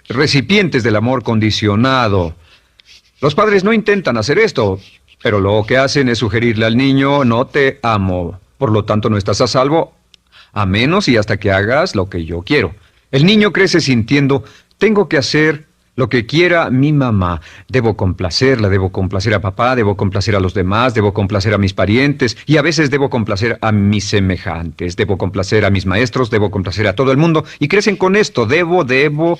Speaker 1: recipientes del amor condicionado. Los padres no intentan hacer esto, pero lo que hacen es sugerirle al niño, no te amo. Por lo tanto, no estás a salvo, a menos y hasta que hagas lo que yo quiero. El niño crece sintiendo, tengo que hacer lo que quiera mi mamá. Debo complacerla, debo complacer a papá, debo complacer a los demás, debo complacer a mis parientes y a veces debo complacer a mis semejantes, debo complacer a mis maestros, debo complacer a todo el mundo y crecen con esto, debo.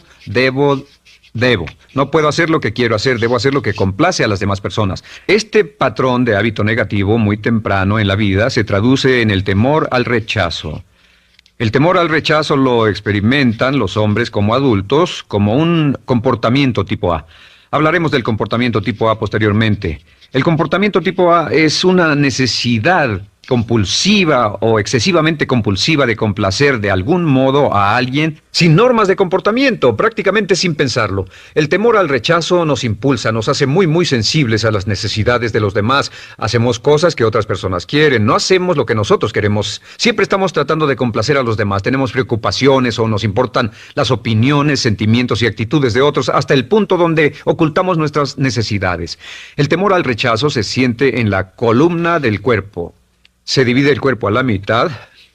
Speaker 1: No puedo hacer lo que quiero hacer, debo hacer lo que complace a las demás personas. Este patrón de hábito negativo muy temprano en la vida se traduce en el temor al rechazo. El temor al rechazo lo experimentan los hombres como adultos como un comportamiento tipo A. Hablaremos del comportamiento tipo A posteriormente. El comportamiento tipo A es una necesidad compulsiva o excesivamente compulsiva de complacer de algún modo a alguien sin normas de comportamiento, prácticamente sin pensarlo. El temor al rechazo nos impulsa, nos hace muy sensibles a las necesidades de los demás. Hacemos cosas que otras personas quieren, no hacemos lo que nosotros queremos. Siempre estamos tratando de complacer a los demás, tenemos preocupaciones o nos importan las opiniones, sentimientos y actitudes de otros hasta el punto donde ocultamos nuestras necesidades. El temor al rechazo se siente en la columna del cuerpo. Se divide el cuerpo a la mitad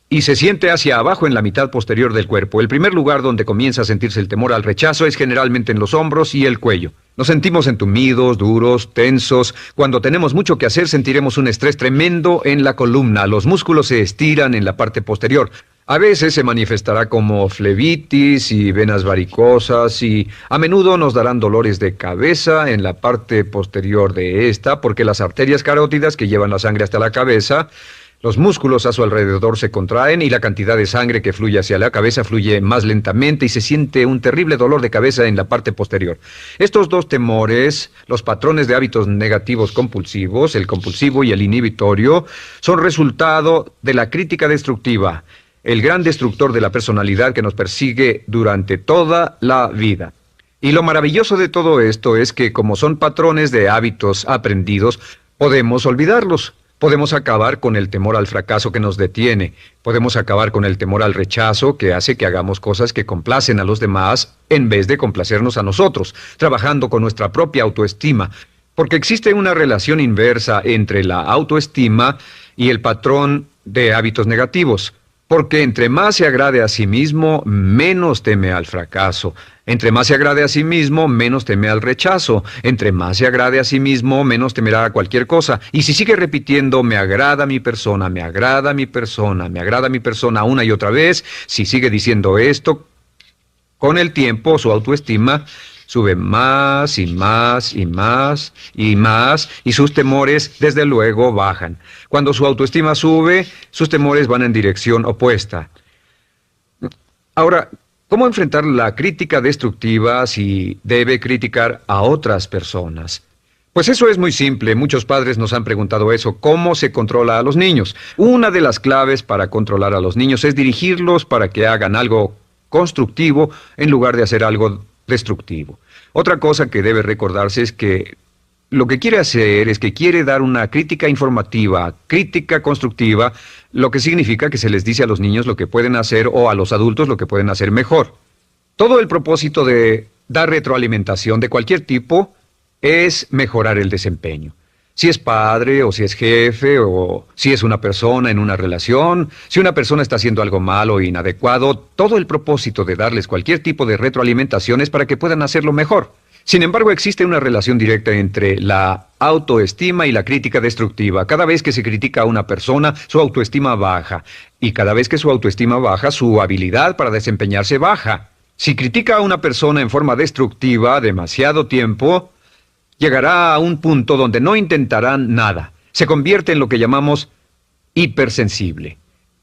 Speaker 1: y se siente hacia abajo en la mitad posterior del cuerpo. El primer lugar donde comienza a sentirse el temor al rechazo es generalmente en los hombros y el cuello. Nos sentimos entumidos, duros, tensos. Cuando tenemos mucho que hacer sentiremos un estrés tremendo en la columna. Los músculos se estiran en la parte posterior. A veces se manifestará como flebitis y venas varicosas y a menudo nos darán dolores de cabeza en la parte posterior de esta porque las arterias carótidas que llevan la sangre hasta la cabeza, los músculos a su alrededor se contraen y la cantidad de sangre que fluye hacia la cabeza fluye más lentamente y se siente un terrible dolor de cabeza en la parte posterior. Estos dos temores, los patrones de hábitos negativos compulsivos, el compulsivo y el inhibitorio, son resultado de la crítica destructiva, el gran destructor de la personalidad que nos persigue durante toda la vida. Y lo maravilloso de todo esto es que como son patrones de hábitos aprendidos, podemos olvidarlos. Podemos acabar con el temor al fracaso que nos detiene. Podemos acabar con el temor al rechazo que hace que hagamos cosas que complacen a los demás en vez de complacernos a nosotros, trabajando con nuestra propia autoestima. Porque existe una relación inversa entre la autoestima y el patrón de hábitos negativos. Porque entre más se agrade a sí mismo, menos teme al fracaso. Entre más se agrade a sí mismo, menos teme al rechazo. Entre más se agrade a sí mismo, menos temerá a cualquier cosa. Y si sigue repitiendo, me agrada mi persona, me agrada mi persona, me agrada mi persona una y otra vez, si sigue diciendo esto, con el tiempo su autoestima sube más y más y más y más y sus temores desde luego bajan. Cuando su autoestima sube, sus temores van en dirección opuesta. Ahora, ¿cómo enfrentar la crítica destructiva si debe criticar a otras personas? Pues eso es muy simple. Muchos padres nos han preguntado eso. ¿Cómo se controla a los niños? Una de las claves para controlar a los niños es dirigirlos para que hagan algo constructivo en lugar de hacer algo destructivo. Otra cosa que debe recordarse es que lo que quiere hacer es que quiere dar una crítica informativa, crítica constructiva, lo que significa que se les dice a los niños lo que pueden hacer o a los adultos lo que pueden hacer mejor. Todo el propósito de dar retroalimentación de cualquier tipo es mejorar el desempeño. Si es padre o si es jefe o si es una persona en una relación, si una persona está haciendo algo malo o inadecuado, todo el propósito de darles cualquier tipo de retroalimentación es para que puedan hacerlo mejor. Sin embargo, existe una relación directa entre la autoestima y la crítica destructiva. Cada vez que se critica a una persona, su autoestima baja. Y cada vez que su autoestima baja, su habilidad para desempeñarse baja. Si critica a una persona en forma destructiva demasiado tiempo, llegará a un punto donde no intentarán nada. Se convierte en lo que llamamos hipersensible.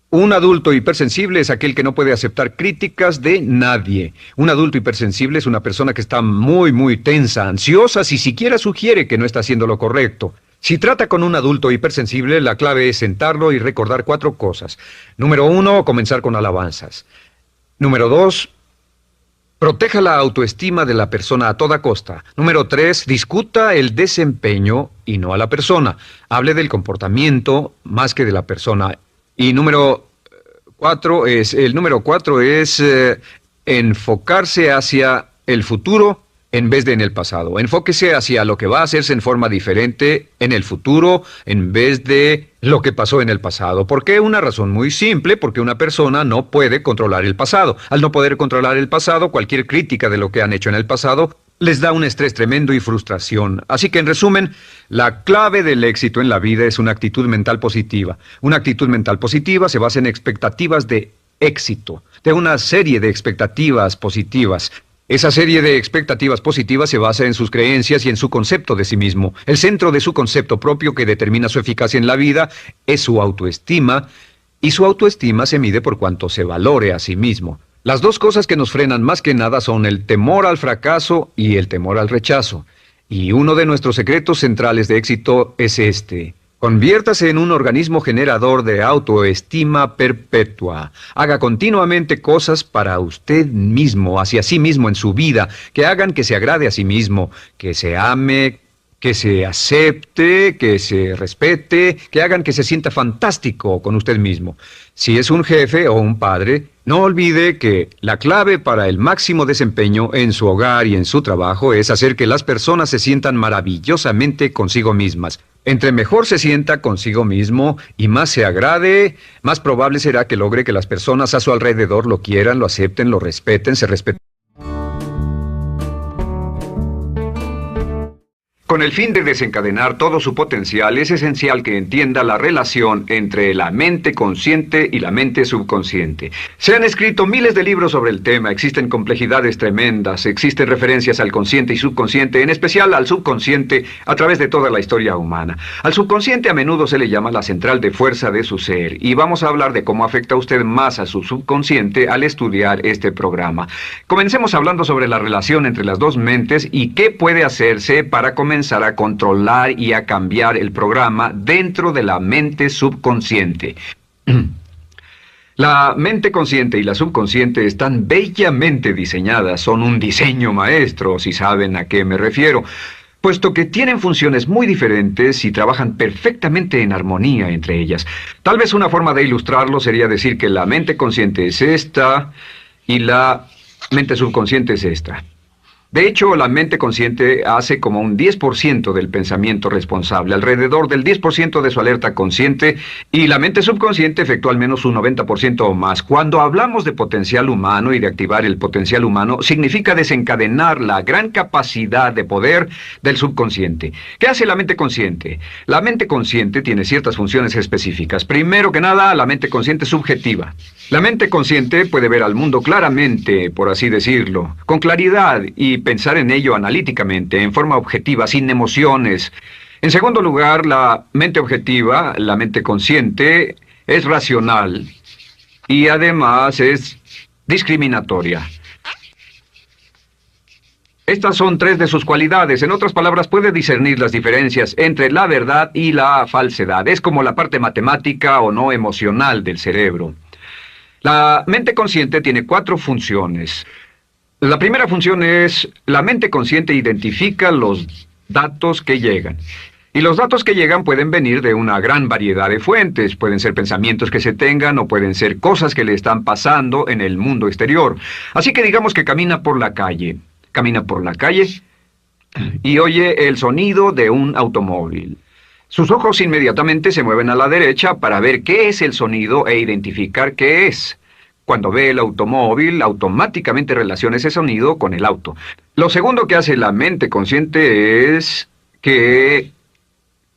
Speaker 1: Un adulto hipersensible es aquel que no puede aceptar críticas de nadie. Un adulto hipersensible es una persona que está muy tensa, ansiosa, si siquiera sugiere que no está haciendo lo correcto. Si trata con un adulto hipersensible, la clave es sentarlo y recordar 4 cosas. Número 1, comenzar con alabanzas. Número 2, proteja la autoestima de la persona a toda costa. Número 3, discuta el desempeño y no a la persona. Hable del comportamiento más que de la persona. Y número 4 es enfocarse hacia el futuro en vez de en el pasado. Enfóquese hacia lo que va a hacerse en forma diferente en el futuro en vez de lo que pasó en el pasado. ¿Por qué? Una razón muy simple, porque una persona no puede controlar el pasado. Al no poder controlar el pasado, cualquier crítica de lo que han hecho en el pasado les da un estrés tremendo y frustración. Así que, en resumen, la clave del éxito en la vida es una actitud mental positiva. Una actitud mental positiva se basa en expectativas de éxito, de una serie de expectativas positivas. Esa serie de expectativas positivas se basa en sus creencias y en su concepto de sí mismo. El centro de su concepto propio que determina su eficacia en la vida es su autoestima, y su autoestima se mide por cuanto se valore a sí mismo. Las dos cosas que nos frenan más que nada son el temor al fracaso y el temor al rechazo. Y uno de nuestros secretos centrales de éxito es este: conviértase en un organismo generador de autoestima perpetua. Haga continuamente cosas para usted mismo, hacia sí mismo en su vida, que hagan que se agrade a sí mismo, que se ame, que se acepte, que se respete, que hagan que se sienta fantástico con usted mismo. Si es un jefe o un padre, no olvide que la clave para el máximo desempeño en su hogar y en su trabajo es hacer que las personas se sientan maravillosamente consigo mismas. Entre mejor se sienta consigo mismo y más se agrade, más probable será que logre que las personas a su alrededor lo quieran, lo acepten, lo respeten, se respeten. Con el fin de desencadenar todo su potencial, es esencial que entienda la relación entre la mente consciente y la mente subconsciente. Se han escrito miles de libros sobre el tema, existen complejidades tremendas, existen referencias al consciente y subconsciente, en especial al subconsciente, a través de toda la historia humana. Al subconsciente a menudo se le llama la central de fuerza de su ser, y vamos a hablar de cómo afecta usted más a su subconsciente al estudiar este programa. Comencemos hablando sobre la relación entre las dos mentes y qué puede hacerse para comenzar a controlar y a cambiar el programa dentro de la mente subconsciente. La mente consciente y la subconsciente están bellamente diseñadas, son un diseño maestro, si saben a qué me refiero, puesto que tienen funciones muy diferentes y trabajan perfectamente en armonía entre ellas. Tal vez una forma de ilustrarlo sería decir que la mente consciente es esta y la mente subconsciente es esta. De hecho, la mente consciente hace como un 10% del pensamiento responsable, alrededor del 10% de su alerta consciente, y la mente subconsciente efectúa al menos un 90% o más. Cuando hablamos de potencial humano y de activar el potencial humano, significa desencadenar la gran capacidad de poder del subconsciente. ¿Qué hace la mente consciente? La mente consciente tiene ciertas funciones específicas. Primero que nada, la mente consciente es subjetiva. La mente consciente puede ver al mundo claramente, por así decirlo, con claridad y pensar en ello analíticamente, en forma objetiva, sin emociones. En segundo lugar, la mente objetiva, la mente consciente, es racional y además es discriminatoria. Estas son tres de sus cualidades. En otras palabras, puede discernir las diferencias entre la verdad y la falsedad. Es como la parte matemática o no emocional del cerebro. La mente consciente tiene 4 funciones. La primera función es, la mente consciente identifica los datos que llegan. Y los datos que llegan pueden venir de una gran variedad de fuentes. Pueden ser pensamientos que se tengan o pueden ser cosas que le están pasando en el mundo exterior. Así que digamos que camina por la calle. Camina por la calle y oye el sonido de un automóvil. Sus ojos inmediatamente se mueven a la derecha para ver qué es el sonido e identificar qué es. Cuando ve el automóvil, automáticamente relaciona ese sonido con el auto. Lo segundo que hace la mente consciente es que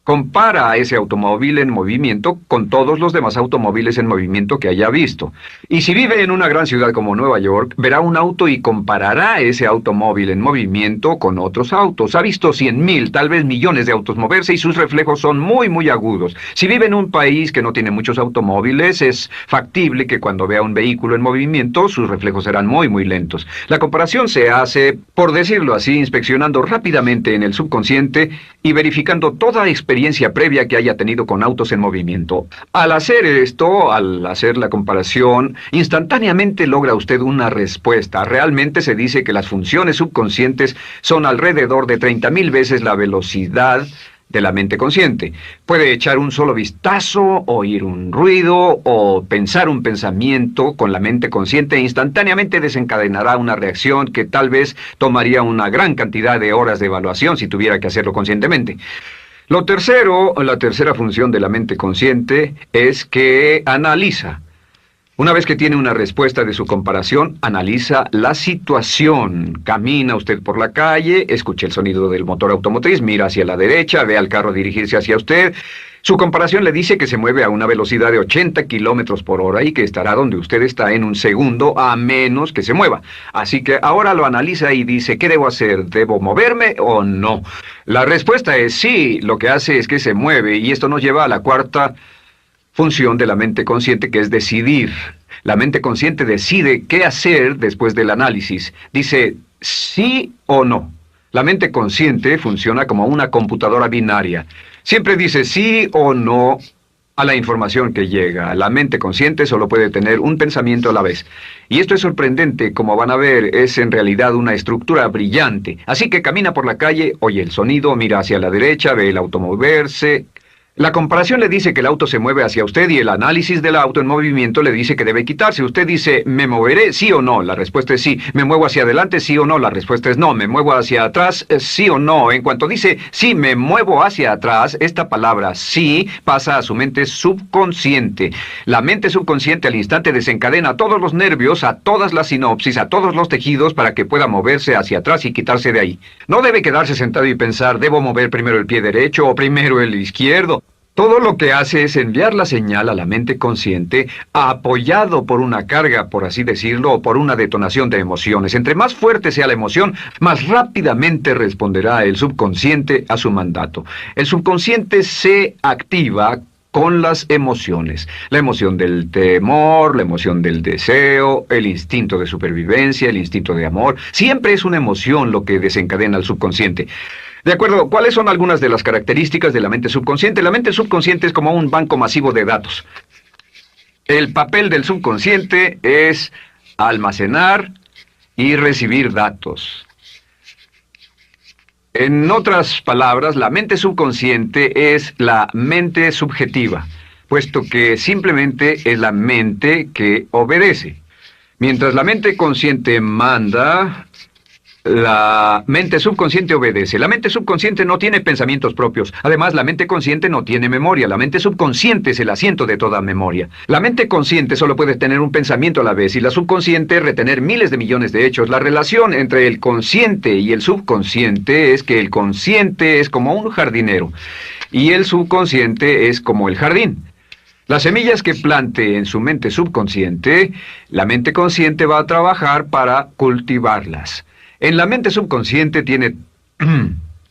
Speaker 1: compara a ese automóvil en movimiento con todos los demás automóviles en movimiento que haya visto. Y si vive en una gran ciudad como Nueva York, verá un auto y comparará ese automóvil en movimiento con otros autos. Ha visto 100,000, tal vez millones de autos moverse y sus reflejos son muy, muy agudos. Si vive en un país que no tiene muchos automóviles, es factible que cuando vea un vehículo en movimiento, sus reflejos serán muy, muy lentos. La comparación se hace, por decirlo así, inspeccionando rápidamente en el subconsciente y verificando toda experiencia previa que haya tenido con autos en movimiento. Al hacer esto, al hacer la comparación, instantáneamente logra usted una respuesta. Realmente se dice que las funciones subconscientes son alrededor de 30,000 veces la velocidad de la mente consciente. Puede echar un solo vistazo, oír un ruido o pensar un pensamiento con la mente consciente e instantáneamente desencadenará una reacción que tal vez tomaría una gran cantidad de horas de evaluación si tuviera que hacerlo conscientemente. La tercera función de la mente consciente es que analiza. Una vez que tiene una respuesta de su comparación, analiza la situación. Camina usted por la calle, escucha el sonido del motor automotriz, mira hacia la derecha, ve al carro dirigirse hacia usted. Su comparación le dice que se mueve a una velocidad de 80 kilómetros por hora y que estará donde usted está en un segundo, a menos que se mueva. Así que ahora lo analiza y dice, ¿qué debo hacer? ¿Debo moverme o no? La respuesta es sí. Lo que hace es que se mueve, y esto nos lleva a la cuarta función de la mente consciente, que es decidir. La mente consciente decide qué hacer después del análisis. Dice sí o no. La mente consciente funciona como una computadora binaria. Siempre dice sí o no a la información que llega. La mente consciente solo puede tener un pensamiento a la vez. Y esto es sorprendente, como van a ver, es en realidad una estructura brillante. Así que camina por la calle, oye el sonido, mira hacia la derecha, ve el auto moverse. La comparación le dice que el auto se mueve hacia usted y el análisis del auto en movimiento le dice que debe quitarse. Usted dice, ¿me moveré? ¿Sí o no? La respuesta es sí. ¿Me muevo hacia adelante? ¿Sí o no? La respuesta es no. ¿Me muevo hacia atrás? ¿Sí o no? En cuanto dice, sí, me muevo hacia atrás, esta palabra sí pasa a su mente subconsciente. La mente subconsciente al instante desencadena a todos los nervios, a todas las sinapsis, a todos los tejidos para que pueda moverse hacia atrás y quitarse de ahí. No debe quedarse sentado y pensar, ¿debo mover primero el pie derecho o primero el izquierdo? Todo lo que hace es enviar la señal a la mente consciente, apoyado por una carga, por así decirlo, o por una detonación de emociones. Entre más fuerte sea la emoción, más rápidamente responderá el subconsciente a su mandato. El subconsciente se activa con las emociones. La emoción del temor, la emoción del deseo, el instinto de supervivencia, el instinto de amor. Siempre es una emoción lo que desencadena al subconsciente. De acuerdo, ¿cuáles son algunas de las características de la mente subconsciente? La mente subconsciente es como un banco masivo de datos. El papel del subconsciente es almacenar y recibir datos. En otras palabras, la mente subconsciente es la mente subjetiva, puesto que simplemente es la mente que obedece. Mientras la mente consciente manda, la mente subconsciente obedece. La mente subconsciente no tiene pensamientos propios. Además, la mente consciente no tiene memoria. La mente subconsciente es el asiento de toda memoria. La mente consciente solo puede tener un pensamiento a la vez y la subconsciente retener miles de millones de hechos. La relación entre el consciente y el subconsciente es que el consciente es como un jardinero y el subconsciente es como el jardín. Las semillas que plante en su mente subconsciente, la mente consciente va a trabajar para cultivarlas. En la mente subconsciente tiene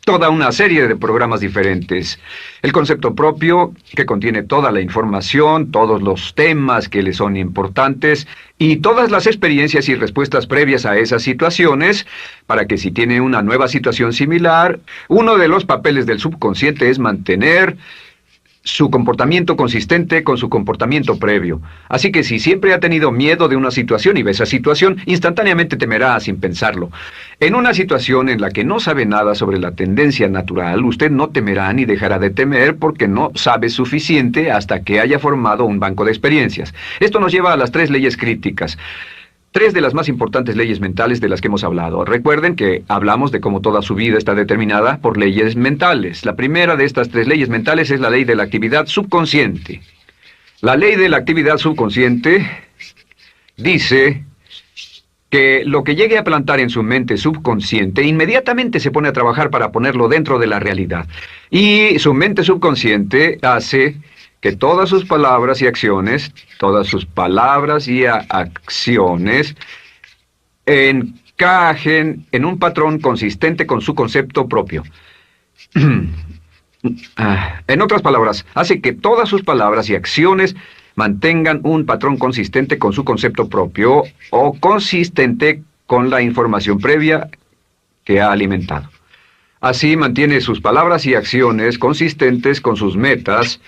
Speaker 1: toda una serie de programas diferentes. El concepto propio, que contiene toda la información, todos los temas que le son importantes y todas las experiencias y respuestas previas a esas situaciones, para que si tiene una nueva situación similar, uno de los papeles del subconsciente es mantener su comportamiento consistente con su comportamiento previo. Así que si siempre ha tenido miedo de una situación y ve esa situación, instantáneamente temerá sin pensarlo. En una situación en la que no sabe nada sobre la tendencia natural, usted no temerá ni dejará de temer porque no sabe suficiente hasta que haya formado un banco de experiencias. Esto nos lleva a las 3 leyes críticas. 3 de las más importantes leyes mentales de las que hemos hablado. Recuerden que hablamos de cómo toda su vida está determinada por leyes mentales. La primera de estas 3 leyes mentales es la ley de la actividad subconsciente. La ley de la actividad subconsciente dice que lo que llegue a plantar en su mente subconsciente inmediatamente se pone a trabajar para ponerlo dentro de la realidad. Y su mente subconsciente hace que todas sus palabras y acciones encajen en un patrón consistente con su concepto propio. En otras palabras, hace que todas sus palabras y acciones mantengan un patrón consistente con su concepto propio o consistente con la información previa que ha alimentado. Así mantiene sus palabras y acciones consistentes con sus metas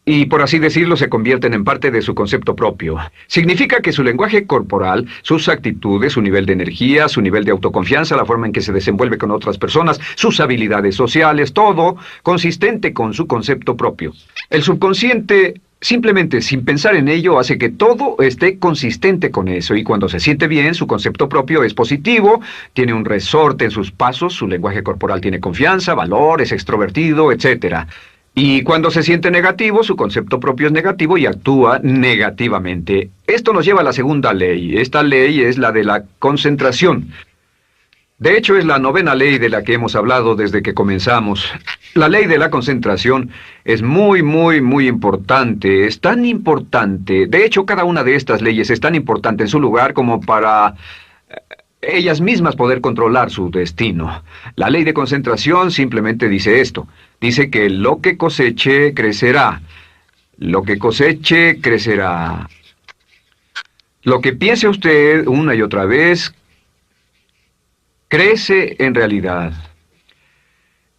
Speaker 1: y, por así decirlo, se convierten en parte de su concepto propio. Significa que su lenguaje corporal, sus actitudes, su nivel de energía, su nivel de autoconfianza, la forma en que se desenvuelve con otras personas, sus habilidades sociales, todo consistente con su concepto propio. El subconsciente, simplemente sin pensar en ello, hace que todo esté consistente con eso, y cuando se siente bien, su concepto propio es positivo, tiene un resorte en sus pasos, su lenguaje corporal tiene confianza, valor, es extrovertido, etc. Y cuando se siente negativo, su concepto propio es negativo y actúa negativamente. Esto nos lleva a la segunda ley. Esta ley es la de la concentración. De hecho, es la novena ley de la que hemos hablado desde que comenzamos. La ley de la concentración es muy importante. Es tan importante. De hecho, cada una de estas leyes es tan importante en su lugar como para ellas mismas poder controlar su destino. La ley de concentración simplemente dice esto. Dice que lo que coseche, crecerá. Lo que coseche, crecerá. Lo que piense usted una y otra vez, crece en realidad.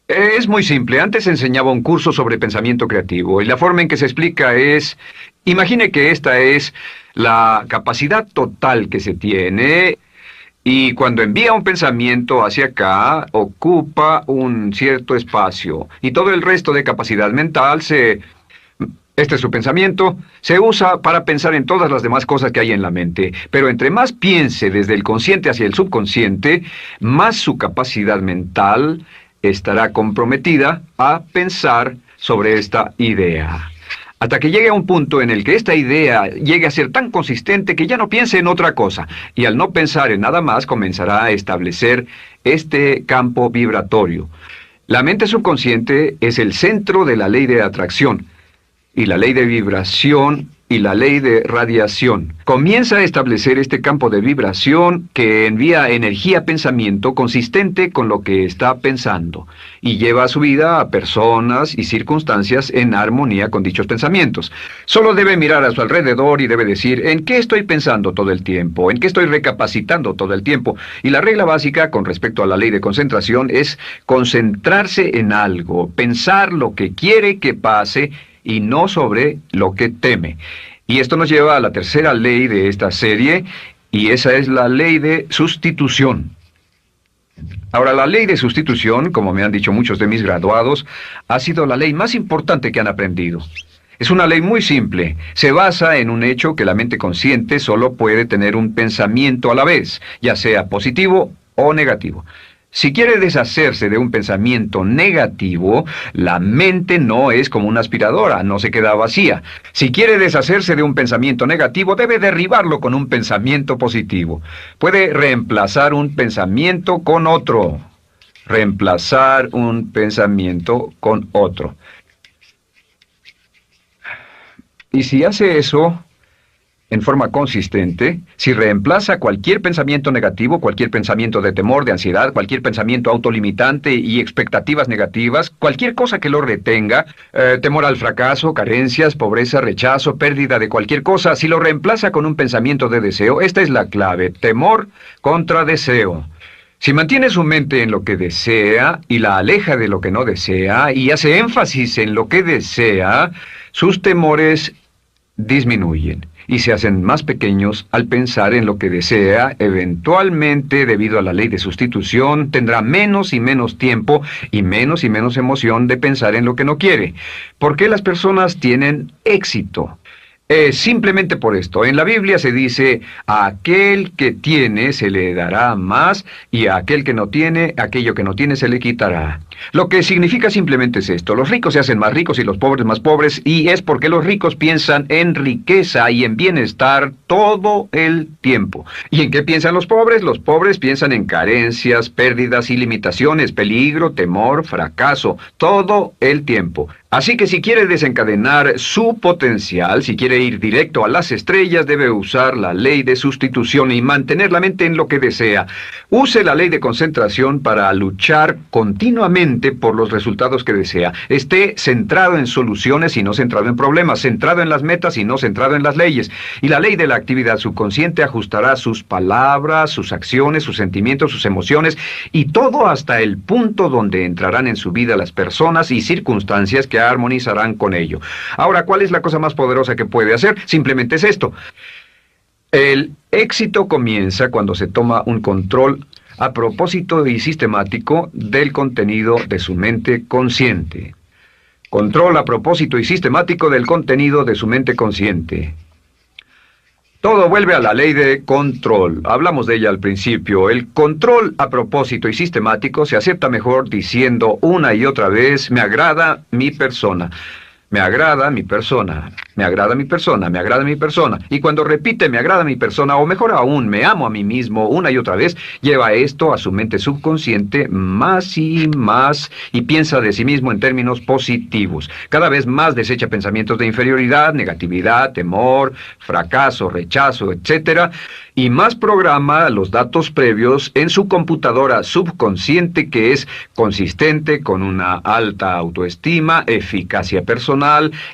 Speaker 1: Es muy simple. Antes enseñaba un curso sobre pensamiento creativo, y la forma en que se explica es, imagine que esta es la capacidad total que se tiene, y cuando envía un pensamiento hacia acá, ocupa un cierto espacio, y todo el resto de capacidad mental este es su pensamiento, se usa para pensar en todas las demás cosas que hay en la mente. Pero entre más piense desde el consciente hacia el subconsciente, más su capacidad mental estará comprometida a pensar sobre esta idea. Hasta que llegue a un punto en el que esta idea llegue a ser tan consistente que ya no piense en otra cosa. Y al no pensar en nada más, comenzará a establecer este campo vibratorio. La mente subconsciente es el centro de la ley de atracción, y la ley de vibración y la ley de radiación. Comienza a establecer este campo de vibración que envía energía a pensamiento consistente con lo que está pensando, y lleva a su vida a personas y circunstancias en armonía con dichos pensamientos. Solo debe mirar a su alrededor y debe decir, ¿en qué estoy pensando todo el tiempo? ¿En qué estoy recapacitando todo el tiempo? Y la regla básica con respecto a la ley de concentración es concentrarse en algo, pensar lo que quiere que pase y no sobre lo que teme. Y esto nos lleva a la tercera ley de esta serie, y esa es la ley de sustitución. Ahora, la ley de sustitución, como me han dicho muchos de mis graduados, ha sido la ley más importante que han aprendido. Es una ley muy simple. Se basa en un hecho que la mente consciente solo puede tener un pensamiento a la vez, ya sea positivo o negativo. Si quiere deshacerse de un pensamiento negativo, la mente no es como una aspiradora, no se queda vacía. Si quiere deshacerse de un pensamiento negativo, debe derribarlo con un pensamiento positivo. Puede reemplazar un pensamiento con otro. Reemplazar un pensamiento con otro. Y si hace eso en forma consistente, si reemplaza cualquier pensamiento negativo, cualquier pensamiento de temor, de ansiedad, cualquier pensamiento autolimitante y expectativas negativas, cualquier cosa que lo retenga, temor al fracaso, carencias, pobreza, rechazo, pérdida de cualquier cosa, si lo reemplaza con un pensamiento de deseo, esta es la clave: temor contra deseo. Si mantiene su mente en lo que desea y la aleja de lo que no desea y hace énfasis en lo que desea, sus temores disminuyen y se hacen más pequeños al pensar en lo que desea. Eventualmente, debido a la ley de sustitución, tendrá menos y menos tiempo y menos emoción de pensar en lo que no quiere. ¿Por qué las personas tienen éxito? Simplemente por esto. En la Biblia se dice, a aquel que tiene se le dará más, y a aquel que no tiene, aquello que no tiene se le quitará. Lo que significa simplemente es esto: los ricos se hacen más ricos y los pobres más pobres, y es porque los ricos piensan en riqueza y en bienestar todo el tiempo. ¿Y en qué piensan los pobres? Los pobres piensan en carencias, pérdidas y limitaciones, peligro, temor, fracaso, todo el tiempo. Así que si quiere desencadenar su potencial, si quiere ir directo a las estrellas, debe usar la ley de sustitución y mantener la mente en lo que desea. Use la ley de concentración para luchar continuamente por los resultados que desea. Esté centrado en soluciones y no centrado en problemas, centrado en las metas y no centrado en las leyes. Y la ley de la actividad subconsciente ajustará sus palabras, sus acciones, sus sentimientos, sus emociones, y todo hasta el punto donde entrarán en su vida las personas y circunstancias que que armonizarán con ello. Ahora, ¿cuál es la cosa más poderosa que puede hacer? Simplemente es esto. El éxito comienza cuando se toma un control a propósito y sistemático del contenido de su mente consciente. Control a propósito y sistemático del contenido de su mente consciente. Todo vuelve a la ley de control. Hablamos de ella al principio. El control a propósito y sistemático se acepta mejor diciendo una y otra vez, me agrada mi persona. Me agrada mi persona, me agrada mi persona, me agrada mi persona. Y cuando repite me agrada mi persona, o mejor aún, me amo a mí mismo una y otra vez, lleva esto a su mente subconsciente más y piensa de sí mismo en términos positivos. Cada vez más desecha pensamientos de inferioridad, negatividad, temor, fracaso, rechazo, etc. Y más programa los datos previos en su computadora subconsciente, que es consistente con una alta autoestima, eficacia personal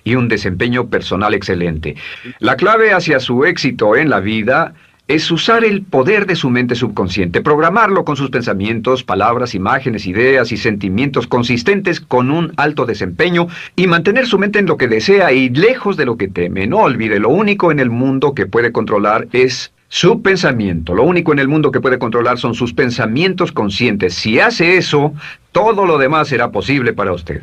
Speaker 1: y un desempeño personal excelente. La clave hacia su éxito en la vida es usar el poder de su mente subconsciente, programarlo con sus pensamientos, palabras, imágenes, ideas y sentimientos consistentes con un alto desempeño y mantener su mente en lo que desea y lejos de lo que teme. No olvide, lo único en el mundo que puede controlar es su pensamiento. Lo único en el mundo que puede controlar son sus pensamientos conscientes. Si hace eso, todo lo demás será posible para usted.